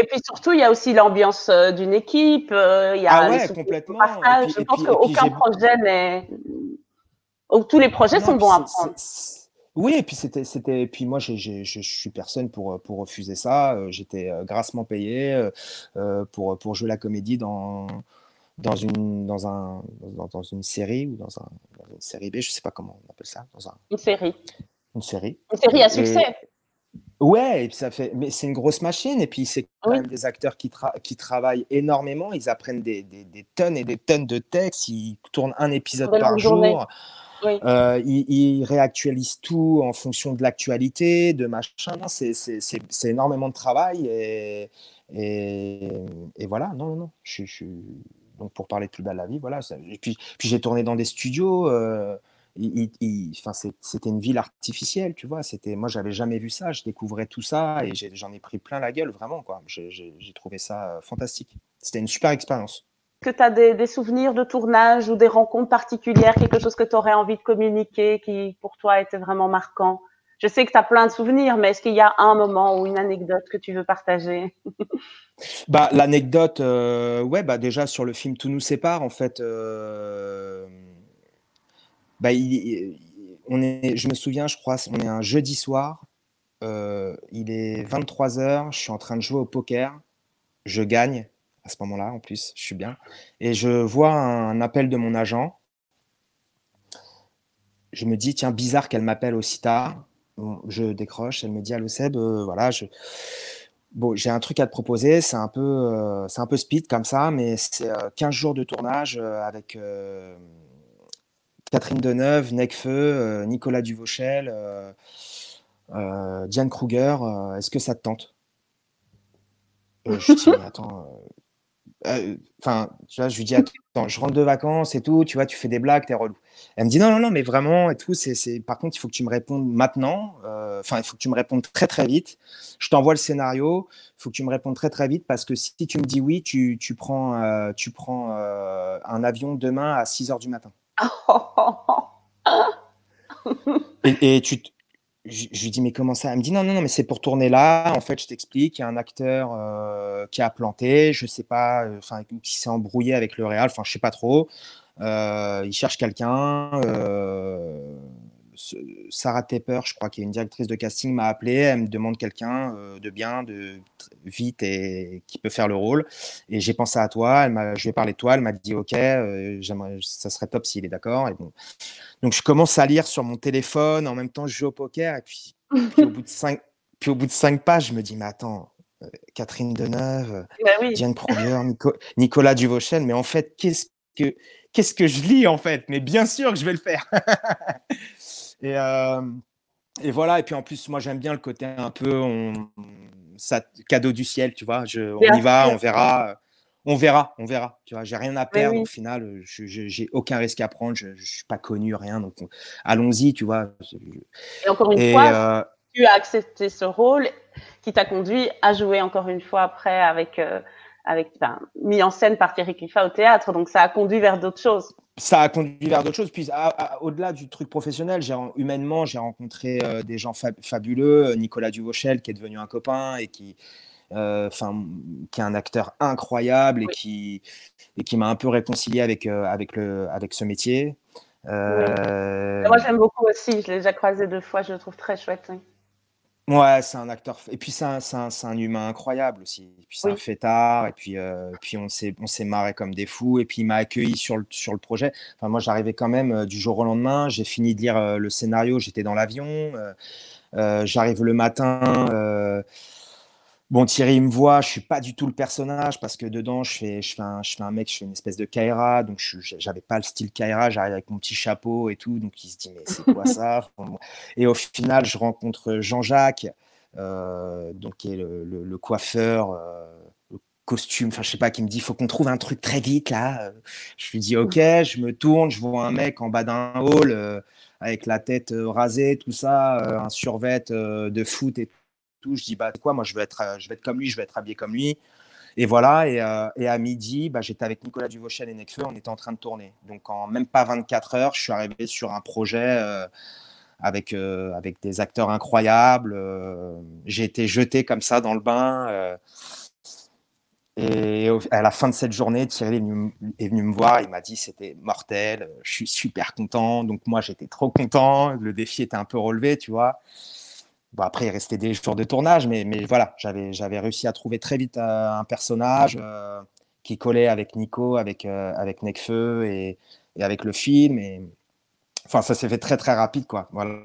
S1: puis surtout, il y a aussi l'ambiance d'une équipe, il y
S2: Ah
S1: a les
S2: ouais,
S1: souvenirs qu'on
S2: complètement.
S1: partage. Je pense qu'aucun projet n'est... ou tous les projets
S2: Non,
S1: sont
S2: puis
S1: bons à prendre.
S2: oui, et puis et puis moi, je suis personne pour refuser ça. J'étais grassement payé pour jouer la comédie dans une série ou dans une série B, je sais pas comment on appelle ça,
S1: Une série.
S2: une série.
S1: Une série à
S2: Et
S1: succès.
S2: ouais, et puis mais c'est une grosse machine, et puis c'est quand
S1: Oui,
S2: même des acteurs qui travaillent énormément. Ils apprennent des tonnes et des tonnes de textes. Ils tournent un
S1: pour
S2: épisode
S1: des
S2: par
S1: longues journées.
S2: jour.
S1: Oui.
S2: Ils réactualisent tout en fonction de l'actualité, de machin. Non, c'est énormément de travail et, et voilà. Non, non, non. Donc pour parler de Plus belle la vie, voilà. Et puis j'ai tourné dans des studios. Enfin, c'était une ville artificielle, tu vois. Moi, j'avais jamais vu ça. Je découvrais tout ça et j'en ai pris plein la gueule, vraiment, quoi. J'ai trouvé ça fantastique. C'était une super expérience.
S1: Est-ce que tu as des souvenirs de tournage ou des rencontres particulières, quelque chose que tu aurais envie de communiquer qui, pour toi, était vraiment marquant? Je sais que tu as plein de souvenirs, mais est-ce qu'il y a un moment ou une anecdote que tu veux partager?
S2: Bah, l'anecdote, ouais, bah, déjà sur le film Tout nous sépare, en fait, bah, je me souviens, je crois, on est un jeudi soir, il est 23h, je suis en train de jouer au poker, je gagne à ce moment-là, en plus, je suis bien, et je vois un appel de mon agent. Je me dis, tiens, bizarre qu'elle m'appelle aussi tard. Bon, je décroche, elle me dit, allô Seb, voilà, bon, j'ai un truc à te proposer, c'est un peu speed comme ça, mais c'est 15 jours de tournage avec Catherine Deneuve, Necfeu, Nicolas Duvauchel, Diane Kruger, est-ce que ça te tente? Je dis, mais attends, enfin, tu vois, je lui dis, attends, je rentre de vacances et tout, tu vois, tu fais des blagues, t'es relou. Elle me dit, non, non, non, mais vraiment et tout, par contre, il faut que tu me répondes maintenant, enfin, il faut que tu me répondes très, très vite. Je t'envoie le scénario, il faut que tu me répondes très, très vite parce que si tu me dis oui, tu prends, un avion demain à 6 heures du matin. Et je lui dis, mais comment ça? Elle me dit, non, non, non, mais c'est pour tourner là. En fait, je t'explique, il y a un acteur qui a planté, je sais pas, enfin, qui s'est embrouillé avec le réal, enfin, je sais pas trop. Il cherche quelqu'un. Sarah Tepper, je crois, qui est une directrice de casting, m'a appelé. Elle me demande quelqu'un de bien, de vite et qui peut faire le rôle. Et j'ai pensé à toi. Je lui ai parlé de toi. Elle m'a dit, OK, ça serait top s'il est d'accord. Et bon. Donc, je commence à lire sur mon téléphone. En même temps, je joue au poker. Et puis au bout de 5 pages, je me dis, mais attends, Catherine Deneuve,
S1: Ben oui.
S2: Diane Kruger, Nicolas Duvauchel, mais en fait, qu'est-ce que je lis en fait? Mais bien sûr que je vais le faire. et, euh, et voilà. Et puis en plus, moi, j'aime bien le côté un peu cadeau du ciel, tu vois. On
S1: Bien
S2: y va,
S1: sûr,
S2: on verra. On verra, on verra. Tu vois, j'ai rien à
S1: mais
S2: perdre au
S1: oui.
S2: final. J'ai aucun risque à prendre. Je suis pas connu, rien. Donc, allons-y, tu vois.
S1: Et encore une
S2: Et
S1: fois, tu as accepté ce rôle qui t'a conduit à jouer encore une fois après avec mis en scène par Thierry Cliffat au théâtre. Donc ça a conduit vers d'autres choses.
S2: ça a conduit vers d'autres choses. Puis, au-delà du truc professionnel, humainement, j'ai rencontré des gens fabuleux. Nicolas Duvauchel, qui est devenu un copain et qui est un acteur incroyable
S1: Oui,
S2: et qui m'a un peu réconcilié avec ce métier.
S1: oui. Et
S2: Euh,
S1: moi, j'aime beaucoup aussi. Je l'ai déjà croisé 2 fois. Je le trouve très chouette. Oui.
S2: ouais, c'est un acteur. Et puis, c'est un humain incroyable aussi. Et puis, c'est un
S1: Oui.
S2: fêtard. Et puis on s'est marré comme des fous. Et puis, il m'a accueilli sur le projet. Enfin, moi, j'arrivais quand même du jour au lendemain. J'ai fini de lire le scénario. J'étais dans l'avion. J'arrive le matin. Bon, Thierry me voit, je suis pas du tout le personnage parce que dedans, je fais un mec, je fais une espèce de Kaira, donc j'avais pas le style Kaira, j'arrive avec mon petit chapeau et tout, donc il se dit, mais c'est quoi ça? Bon. Et au final, je rencontre Jean-Jacques, donc qui est le coiffeur, le costume, enfin, je sais pas, qui me dit, faut qu'on trouve un truc très vite là. Je lui dis, ok, je me tourne, je vois un mec en bas d'un hall avec la tête rasée, tout ça, un survêt de foot et tout. Je dis, bah, quoi, moi, je vais être comme lui, je vais être habillé comme lui. Et voilà, et à midi, bah, j'étais avec Nicolas Duvauchel et Nekfeu, on était en train de tourner. Donc, en même pas 24 heures, je suis arrivé sur un projet avec des acteurs incroyables. J'ai été jeté comme ça dans le bain. Et à la fin de cette journée, Thierry est venu me voir, il m'a dit c'était mortel, je suis super content. Donc moi j'étais trop content, le défi était un peu relevé, tu vois. Bon, après, il restait des jours de tournage, mais voilà, j'avais réussi à trouver très vite un personnage qui collait avec Nico, avec Nekfeu et avec le film. Et, enfin, ça s'est fait très, très rapide, quoi. Voilà.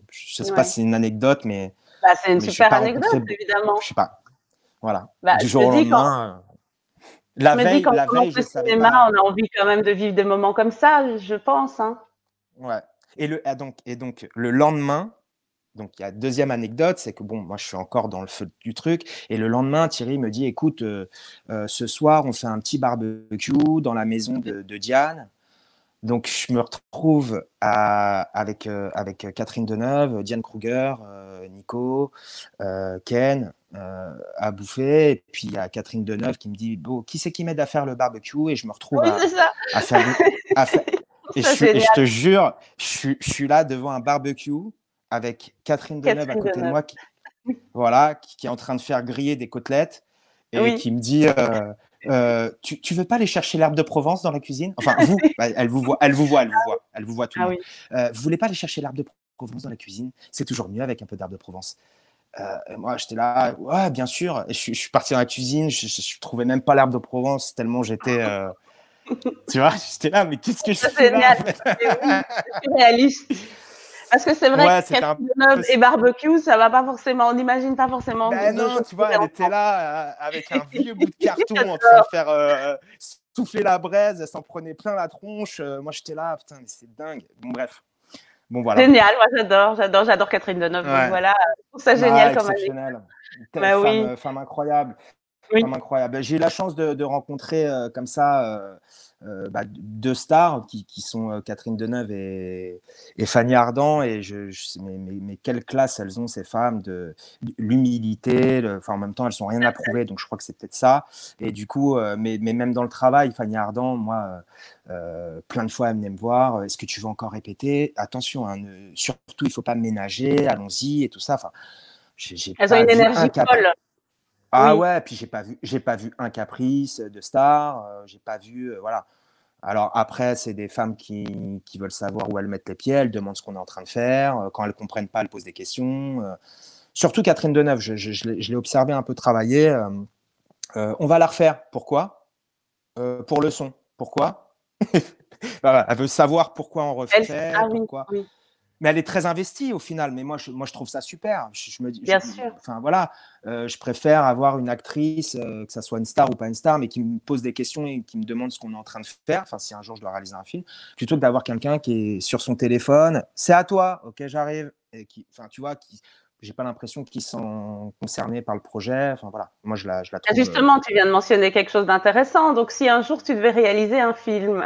S2: Je sais pas
S1: Ouais.
S2: si c'est une anecdote,
S1: Bah, c'est une
S2: mais je n'ai
S1: super
S2: pas
S1: anecdote,
S2: rencontré,
S1: évidemment.
S2: je sais pas, voilà.
S1: Bah,
S2: Du jour au lendemain,
S1: je me dis quand
S2: la
S1: on commence
S2: veille,
S1: le
S2: je savais
S1: cinéma,
S2: pas.
S1: on a envie quand même de vivre des moments comme ça, je pense, hein.
S2: Ouais. Et donc, le lendemain, donc il y a deuxième anecdote, c'est que bon, moi je suis encore dans le feu du truc. Et le lendemain, Thierry me dit, écoute, ce soir, on fait un petit barbecue dans la maison de Diane. Donc je me retrouve avec Catherine Deneuve, Diane Kruger, Nico, Ken, à bouffer. Et puis il y a Catherine Deneuve qui me dit, bon, qui c'est qui m'aide à faire le barbecue? Et je me retrouve
S1: Oui, c'est ça.
S2: à faire, à faire,
S1: Je trouve ça génial.
S2: je te jure, je suis là devant un barbecue avec Catherine Deneuve à
S1: Catherine
S2: côté de
S1: Deneuve.
S2: moi, voilà, qui est en train de faire griller des côtelettes et
S1: Oui.
S2: qui me dit tu veux pas aller chercher l'herbe de Provence dans la cuisine? Enfin, vous, bah, elle vous voit tout le
S1: Ah
S2: monde.
S1: oui.
S2: Vous voulez pas aller chercher l'herbe de Provence dans la cuisine? C'est toujours mieux avec un peu d'herbe de Provence. Moi, j'étais là, ouais, bien sûr. Et je suis parti dans la cuisine, je trouvais même pas l'herbe de Provence tellement j'étais, tu vois, j'étais là, mais qu'est-ce que je
S1: C'est
S2: fous là en
S1: génial.
S2: fait?
S1: Et oui, c'est surréaliste. Parce que c'est vrai que
S2: Ouais, c'était un
S1: Catherine Deneuve
S2: peu.
S1: et barbecue, ça va pas forcément, on n'imagine pas forcément
S2: Ben
S1: de
S2: non,
S1: choses
S2: tu
S1: qui
S2: vois, elle était
S1: ensemble.
S2: là avec un vieux bout de carton en train de
S1: J'adore.
S2: faire souffler la braise, elle s'en prenait plein la tronche. Moi, j'étais là, putain, mais c'est dingue. Bon, bref. Bon, voilà.
S1: Génial, moi j'adore Catherine Deneuve, donc
S2: Ouais.
S1: voilà, je trouve ça génial
S2: Ah,
S1: comme anecdote.
S2: exceptionnel.
S1: Bah oui,
S2: Femme incroyable.
S1: oui,
S2: Femme incroyable. J'ai eu la chance de rencontrer comme ça bah, deux stars qui sont Catherine Deneuve et Fanny Ardant. Et mais quelle classe elles ont, ces femmes, de l'humilité. Enfin, en même temps, elles n'ont rien à prouver. Donc, je crois que c'est peut-être ça. Et du coup, mais même dans le travail, Fanny Ardant, moi, plein de fois, elle venait me voir. Est-ce que tu veux encore répéter? Attention, hein, surtout, il ne faut pas ménager. Allons-y et tout ça. Enfin, j'ai
S1: elles ont
S2: pas
S1: une
S2: vu un
S1: énergie
S2: capri.
S1: folle.
S2: Ah
S1: Oui,
S2: ouais, puis j'ai pas vu un caprice de star, j'ai pas vu, voilà. Alors après, c'est des femmes qui veulent savoir où elles mettent les pieds, elles demandent ce qu'on est en train de faire, quand elles comprennent pas, elles posent des questions. Surtout Catherine Deneuve, je l'ai observé un peu travailler. On va la refaire. Pourquoi? Pour le son. Pourquoi? Voilà, elle veut savoir pourquoi on
S1: elles
S2: refait,
S1: ah oui,
S2: pourquoi.
S1: oui,
S2: Mais elle est très investie au final. Mais moi, je trouve ça super. Je me dis,
S1: bien sûr.
S2: enfin voilà, je préfère avoir une actrice, que ça soit une star ou pas une star, mais qui me pose des questions et qui me demande ce qu'on est en train de faire. Enfin, si un jour je dois réaliser un film, plutôt que d'avoir quelqu'un qui est sur son téléphone. C'est à toi, ok, j'arrive. Et qui, enfin, tu vois, j'ai pas l'impression qu'ils sont concernés par le projet. Enfin voilà, moi je la
S1: Ah
S2: trouve.
S1: justement, tu viens de mentionner quelque chose d'intéressant, donc si un jour tu devais réaliser un film,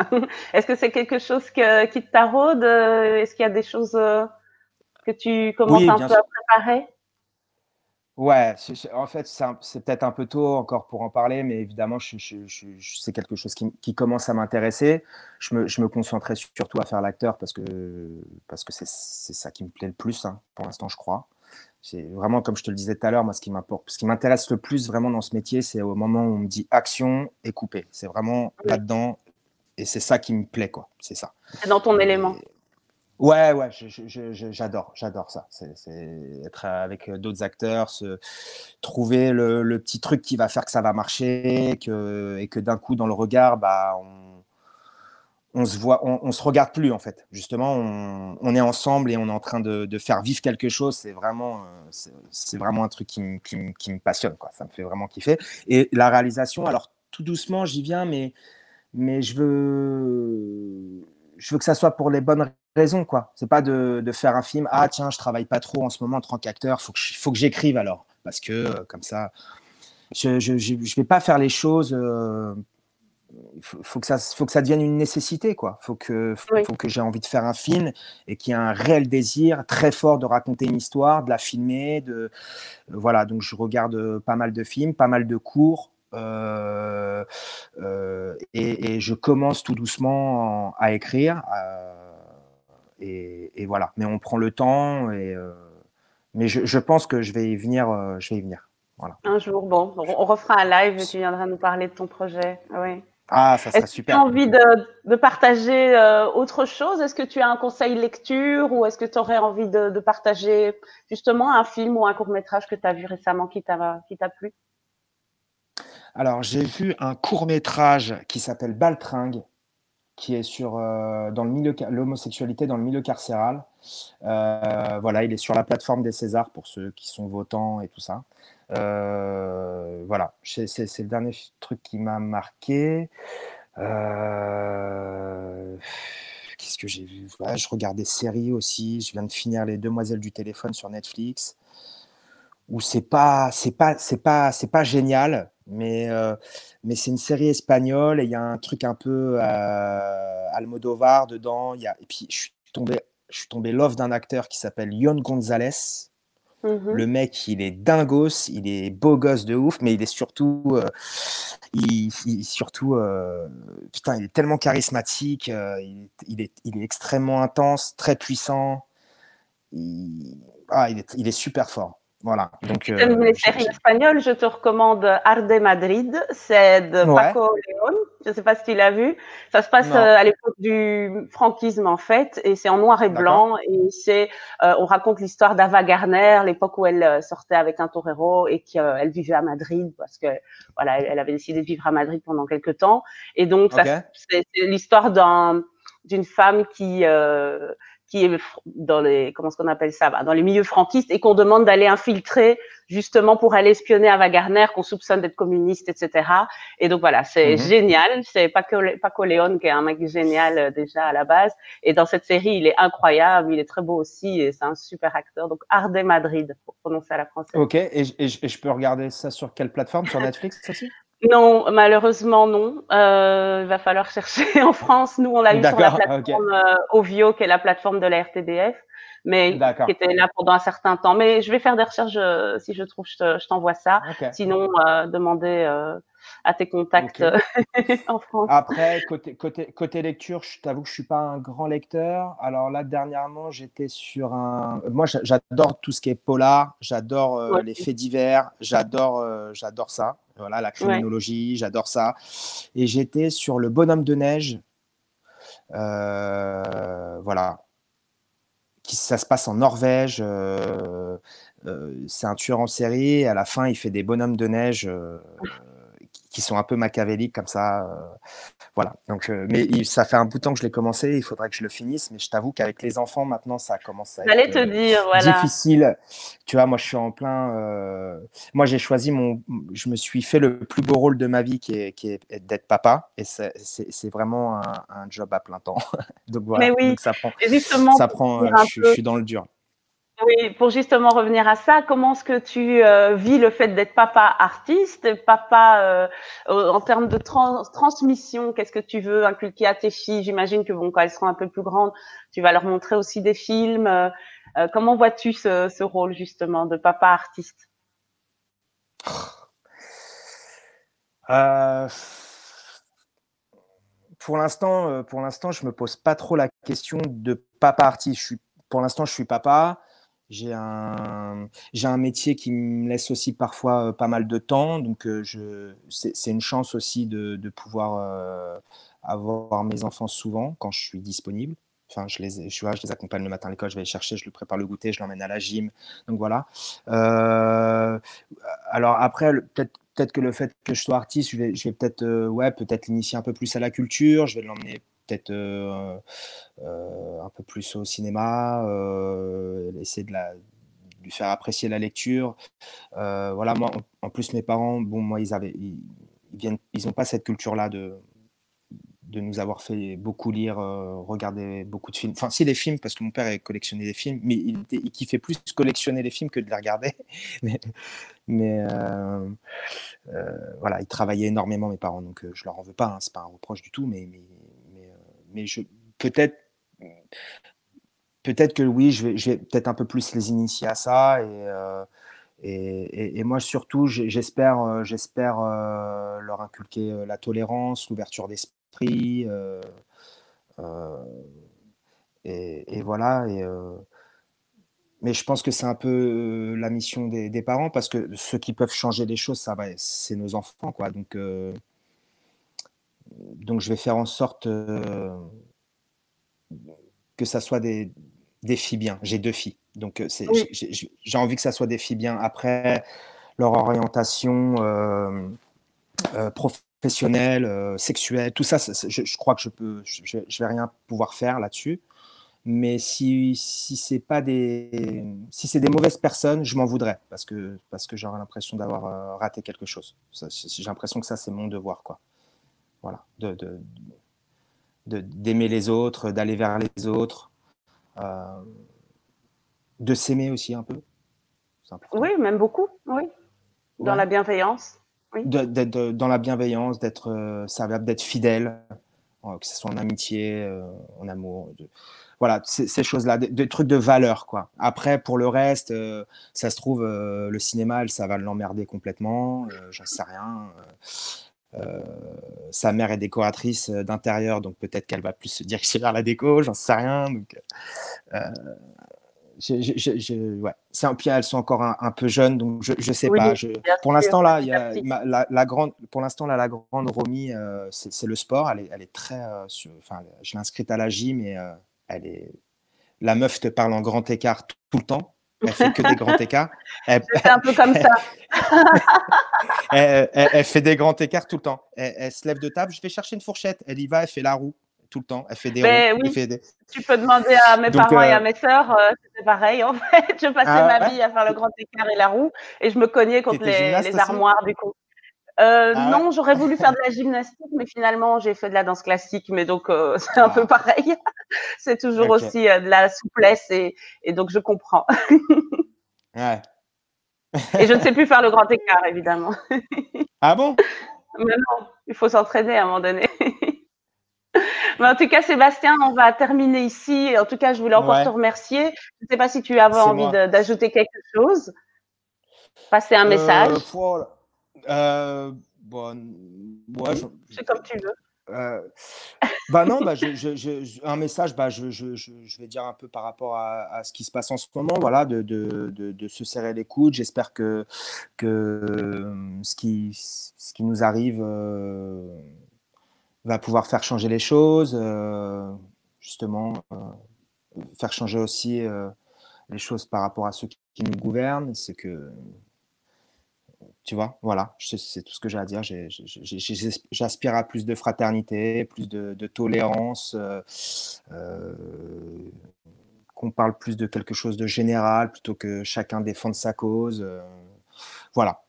S1: est-ce que c'est quelque chose qui te taraude? Est-ce qu'il y a des choses, que tu commences
S2: Oui,
S1: un
S2: bien
S1: peu à
S2: sûr.
S1: préparer?
S2: Ouais, en fait, c'est peut-être un peu tôt encore pour en parler, mais évidemment, c'est quelque chose qui commence à m'intéresser. Je me concentrais surtout à faire l'acteur parce que c'est ça qui me plaît le plus, hein, pour l'instant, je crois. C'est vraiment, comme je te le disais tout à l'heure, moi, ce qui m'intéresse le plus vraiment dans ce métier, c'est au moment où on me dit action et couper. C'est vraiment
S1: Oui,
S2: là-dedans et c'est ça qui me plaît, quoi. C'est ça.
S1: c'est dans ton élément.
S2: Et ouais, ouais, j'adore ça. C'est être avec d'autres acteurs, trouver le petit truc qui va faire que ça va marcher, et que d'un coup, dans le regard, bah, on se voit, on se regarde plus en fait. Justement, on est ensemble et on est en train de faire vivre quelque chose. C'est vraiment un truc qui me passionne, quoi. Ça me fait vraiment kiffer. Et la réalisation, alors tout doucement, j'y viens, mais je veux que ça soit pour les bonnes raisons, quoi. C'est pas de faire un film. Ah tiens, je travaille pas trop en ce moment en tant qu'acteur. Faut que j'écrive alors, parce que comme ça, je vais pas faire les choses. Faut que ça devienne une nécessité, quoi.
S1: Oui.
S2: Faut que j'ai envie de faire un film et qu'il y ait un réel désir très fort de raconter une histoire, de la filmer, voilà. Donc je regarde pas mal de films, pas mal de cours. Et je commence tout doucement à écrire. Et voilà. Mais on prend le temps. Mais je pense que je vais y venir. Je vais y venir. Voilà.
S1: Un jour, bon, on refera un live et tu viendras nous parler de ton projet. Oui.
S2: Ah, ça
S1: Est-ce
S2: serait
S1: que tu as
S2: super.
S1: envie de partager autre chose? Est-ce que tu as un conseil lecture ou est-ce que tu aurais envie de partager justement un film ou un court-métrage que tu as vu récemment qui t'a plu?
S2: Alors, j'ai vu un court métrage qui s'appelle Baltringue, qui est sur dans le milieu l'homosexualité dans le milieu carcéral. Voilà, il est sur la plateforme des Césars pour ceux qui sont votants et tout ça. Voilà, c'est le dernier truc qui m'a marqué. Qu'est-ce que j'ai vu? Ouais, je regarde des séries aussi. Je viens de finir Les Demoiselles du téléphone sur Netflix, où c'est pas génial, mais c'est une série espagnole et il y a un truc un peu Almodovar dedans. Et puis je suis tombé love d'un acteur qui s'appelle Yon Gonzalez. Le
S1: Mmh.
S2: mec, il est dingos, il est beau gosse de ouf, mais il est surtout, surtout, putain, il est tellement charismatique, il est extrêmement intense, très puissant. il, il est super fort. Voilà. Donc,
S1: Si tu aimes les séries espagnoles, je te recommande Arde Madrid. C'est de
S2: ouais,
S1: Paco León. Je ne sais pas si tu l'as vu. Ça se passe
S2: non,
S1: à l'époque du franquisme en fait, et c'est en noir et
S2: d'accord,
S1: blanc. Et on raconte l'histoire d'Ava Gardner, l'époque où elle sortait avec un torero et qu'elle vivait à Madrid parce que voilà, elle avait décidé de vivre à Madrid pendant quelques temps. Et donc
S2: ok,
S1: c'est l'histoire d'une femme qui est dans les, comment est-ce qu'on appelle ça, dans les milieux franquistes et qu'on demande d'aller infiltrer justement pour aller espionner Ava Gardner qu'on soupçonne d'être communiste, etc. Et donc voilà, c'est
S2: mhm.
S1: génial. C'est Paco León qui est un mec génial déjà à la base. Et dans cette série, il est incroyable, il est très beau aussi et c'est un super acteur. Donc Arde Madrid, pour prononcer à la française.
S2: Ok, et je peux regarder ça sur quelle plateforme? Sur Netflix aussi?
S1: Non, malheureusement non. Il va falloir chercher en France. Nous, on l'a eu sur la
S2: D'accord, ok,
S1: plateforme Ovio, qui est la plateforme de la RTBF, mais qui
S2: d'accord,
S1: était là pendant un certain temps. Mais je vais faire des recherches si je trouve, je t'envoie ça.
S2: ok,
S1: Sinon, demander à tes
S2: ok.
S1: contacts en France.
S2: Après, côté lecture, je t'avoue que je suis pas un grand lecteur. Alors là, dernièrement, j'étais sur un. Moi, j'adore tout ce qui est polar, j'adore
S1: Moi
S2: les
S1: aussi.
S2: faits divers, j'adore ça. Voilà, la
S1: Ouais.
S2: criminologie, j'adore ça. Et j'étais sur le bonhomme de neige. Voilà, ça se passe en Norvège. C'est un tueur en série. Et à la fin, il fait des bonhommes de neige qui sont un peu machiavéliques comme ça. Voilà. Donc, ça fait un bout de temps que je l'ai commencé. Il faudrait que je le finisse. Mais je t'avoue qu'avec les enfants, maintenant, ça commence à être
S1: J'allais te dire, voilà.
S2: difficile. Tu vois, moi, je suis en plein. Moi, j'ai choisi mon. Je me suis fait le plus beau rôle de ma vie qui est d'être papa. Et c'est vraiment un job à plein temps. Donc,
S1: Mais
S2: voilà.
S1: oui,
S2: Donc, ça prend.
S1: et justement,
S2: Ça
S1: pour
S2: prend
S1: dire un
S2: je
S1: peu,
S2: suis dans le dur.
S1: oui, pour justement revenir à ça, comment est-ce que tu vis le fait d'être papa artiste, papa en termes de transmission? Qu'est-ce que tu veux inculquer à tes filles? J'imagine que bon, quand elles seront un peu plus grandes, tu vas leur montrer aussi des films. Comment vois-tu ce rôle justement de papa artiste?
S2: Euh, pour l'instant, je me pose pas trop la question de papa artiste. Pour l'instant, je suis papa. J'ai un métier qui me laisse aussi parfois pas mal de temps. Donc, c'est une chance aussi de pouvoir avoir mes enfants souvent quand je suis disponible. Enfin, je les accompagne le matin à l'école, je vais les chercher, je lui prépare le goûter, je l'emmène à la gym. Donc voilà. Euh, alors après, peut-être que le fait que je sois artiste, je vais peut-être ouais, peut-être l'initier un peu plus à la culture, je vais l'emmener peut-être un peu plus au cinéma, essayer de lui faire apprécier la lecture. Voilà, moi, en plus, mes parents, bon, moi, ils ont pas cette culture-là de nous avoir fait beaucoup lire, regarder beaucoup de films. Enfin, si, des films, parce que mon père avait collectionné des films, mais il kiffait plus collectionner les films que de les regarder. Mais, mais voilà, ils travaillaient énormément, mes parents, donc je leur en veux pas, hein, c'est pas un reproche du tout, mais peut-être peut-être que oui, je vais peut-être un peu plus les initier à ça et moi surtout, j'espère leur inculquer la tolérance, l'ouverture d'esprit, et voilà. Mais je pense que c'est un peu la mission des parents parce que ceux qui peuvent changer les choses, c'est nos enfants, quoi. Donc je vais faire en sorte que ça soit des filles bien. J'ai deux filles. Donc
S1: Oui,
S2: j'ai envie que ça soit des filles bien. Après, leur orientation professionnelle, sexuelle, tout ça, je crois que je vais rien pouvoir faire là-dessus. Mais si c'est pas si c'est des mauvaises personnes, je m'en voudrais parce que j'aurais l'impression d'avoir raté quelque chose. J'ai l'impression que ça c'est mon devoir, quoi. Voilà, d'aimer les autres, d'aller vers les autres, euh, de s'aimer aussi un peu, c'est
S1: oui,
S2: important.
S1: même beaucoup, oui, dans la
S2: Ouais,
S1: bienveillance. Oui,
S2: d'être dans la bienveillance, d'être serviable, d'être fidèle, que ce soit en amitié, en amour. Voilà, ces choses-là, des trucs de valeur, quoi. Après, pour le reste, ça se trouve, le cinéma, ça va l'emmerder complètement, j'en sais rien. Sa mère est décoratrice d'intérieur, donc peut-être qu'elle va plus se diriger vers la déco, j'en sais rien. Donc, Ouais. Puis elles sont encore un peu jeunes, donc je sais
S1: Oui,
S2: pas.
S1: bien
S2: Pour
S1: sûr,
S2: l'instant là, il y
S1: petit à
S2: a
S1: petit.
S2: la grande. Pour l'instant là, la grande Romy, c'est le sport. Elle est très. Enfin, je l'ai inscrite à la gym et elle est. La meuf te parle en grand écart tout le temps. Elle fait que des grands écarts. Elle,
S1: Je fais un peu comme ça.
S2: elle fait des grands écarts tout le temps. Elle se lève de table. Je vais chercher une fourchette. Elle y va. Elle fait la roue tout le temps. Elle fait des roues.
S1: Ben
S2: Elle
S1: oui,
S2: fait des.
S1: tu peux demander à mes
S2: Donc
S1: parents et à mes sœurs, c'était pareil en fait. Je passais
S2: ah
S1: ma
S2: ouais.
S1: vie à faire le grand écart et la roue et je me cognais contre
S2: T'étais gymnaste
S1: les
S2: aussi?
S1: armoires du coup.
S2: Ah ouais.
S1: Non, j'aurais voulu faire de la gymnastique, mais finalement j'ai fait de la danse classique, mais donc c'est un peu
S2: Ah,
S1: pareil. C'est toujours
S2: ok.
S1: aussi de la souplesse et donc je comprends.
S2: Ouais.
S1: Et je ne sais plus faire le grand écart évidemment.
S2: Ah bon?
S1: Mais non, il faut s'entraîner à un moment donné. Mais en tout cas, Sébastien, on va terminer ici. En tout cas, je voulais encore te
S2: Ouais,
S1: remercier. Je ne sais pas si tu avais
S2: c'est
S1: envie
S2: moi.
S1: d'ajouter quelque chose, passer un message.
S2: Pour, bon, ouais,
S1: C'est comme tu veux.
S2: euh, bah non, bah un message, bah je vais dire un peu par rapport à ce qui se passe en ce moment, voilà, de se serrer les coudes. J'espère que ce qui nous arrive va pouvoir faire changer les choses, justement, faire changer aussi les choses par rapport à ceux qui nous gouvernent. C'est que tu vois, voilà, c'est tout ce que j'ai à dire. J'aspire à plus de fraternité, plus de tolérance, euh, qu'on parle plus de quelque chose de général plutôt que chacun défende sa cause. Voilà,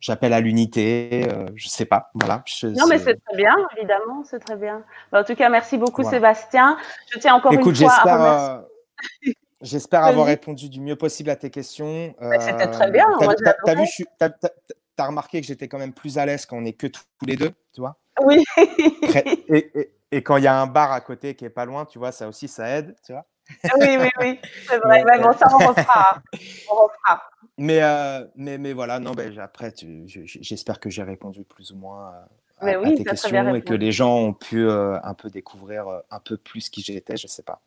S2: j'appelle à l'unité, je sais pas, voilà.
S1: Non, mais c'est très bien, évidemment, c'est très bien. Bah, en tout cas, merci beaucoup,
S2: Voilà.
S1: Sébastien. Je tiens encore une
S2: Écoute,
S1: fois à remercier.
S2: j'espère avoir
S1: Vas-y.
S2: répondu du mieux possible à tes questions.
S1: Bah, c'était très bien. Moi, j'ai
S2: T'as vu,
S1: adoré.
S2: t'as remarqué que j'étais quand même plus à l'aise quand on est que tous les deux, tu vois.
S1: Oui.
S2: Et quand il y a un bar à côté qui est pas loin, tu vois, ça aussi, ça aide, tu vois.
S1: Oui, oui, oui, c'est vrai.
S2: Mais,
S1: Mais bon, ça, on refera. On refera.
S2: mais voilà, non, ben, après, j'espère que j'ai répondu plus ou moins
S1: Mais
S2: à
S1: oui,
S2: tes
S1: tu as très bien
S2: questions et que
S1: répondu.
S2: les gens ont pu un peu découvrir un peu plus qui j'étais, je sais pas.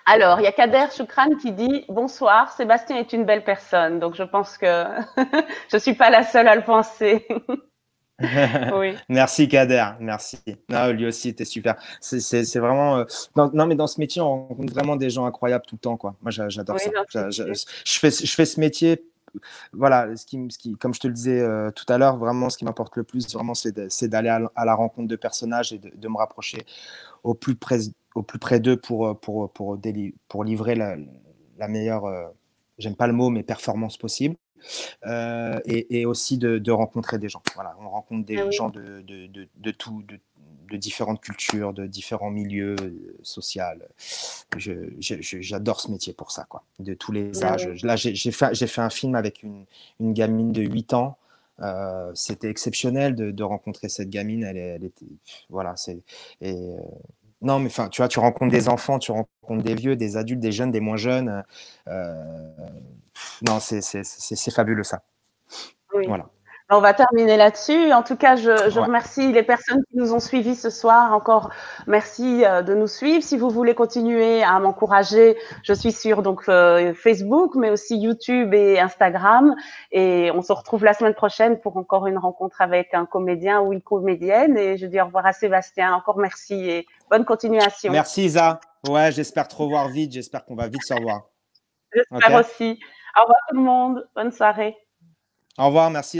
S1: Alors, il y a Kader Choukran qui dit bonsoir, Sébastien est une belle personne. Donc, je pense que je suis pas la seule à le penser. Oui.
S2: Merci Kader, merci. Non, lui aussi était super. C'est vraiment. Non, mais dans ce métier, on rencontre vraiment des gens incroyables tout le temps, quoi. Moi, j'adore
S1: Oui,
S2: ça.
S1: j'en suis sûre.
S2: Je fais ce métier. Voilà, comme je te le disais tout à l'heure, vraiment, ce qui m'importe le plus, vraiment, c'est d'aller à la rencontre de personnages et de me rapprocher au plus près, au plus près d'eux pour livrer la meilleure. J'aime pas le mot, mais performance possible. Et aussi de rencontrer des gens. Voilà, on rencontre
S1: Ah
S2: des
S1: oui,
S2: gens de tout, de différentes cultures, de différents milieux sociaux. J'adore ce métier pour ça, quoi. De tous les
S1: ah
S2: âges.
S1: oui.
S2: Là, j'ai fait un film avec une gamine de 8 ans. C'était exceptionnel de rencontrer cette gamine. Elle était, voilà, et, non, mais enfin, tu vois, tu rencontres des enfants, tu rencontres des vieux, des adultes, des jeunes, des moins jeunes. Euh, non, c'est fabuleux ça.
S1: Oui.
S2: Voilà.
S1: On va terminer là-dessus. En tout cas, je
S2: Ouais.
S1: remercie les personnes qui nous ont suivis ce soir. Encore merci de nous suivre. Si vous voulez continuer à m'encourager, je suis sur donc Facebook, mais aussi YouTube et Instagram. Et on se retrouve la semaine prochaine pour encore une rencontre avec un comédien ou une comédienne. Et je dis au revoir à Sébastien. Encore merci et bonne continuation.
S2: Merci Isa. Ouais, j'espère te revoir vite. J'espère qu'on va vite se revoir. Ok?
S1: J'espère aussi. Au revoir tout le monde. Bonne soirée.
S2: Au revoir, merci.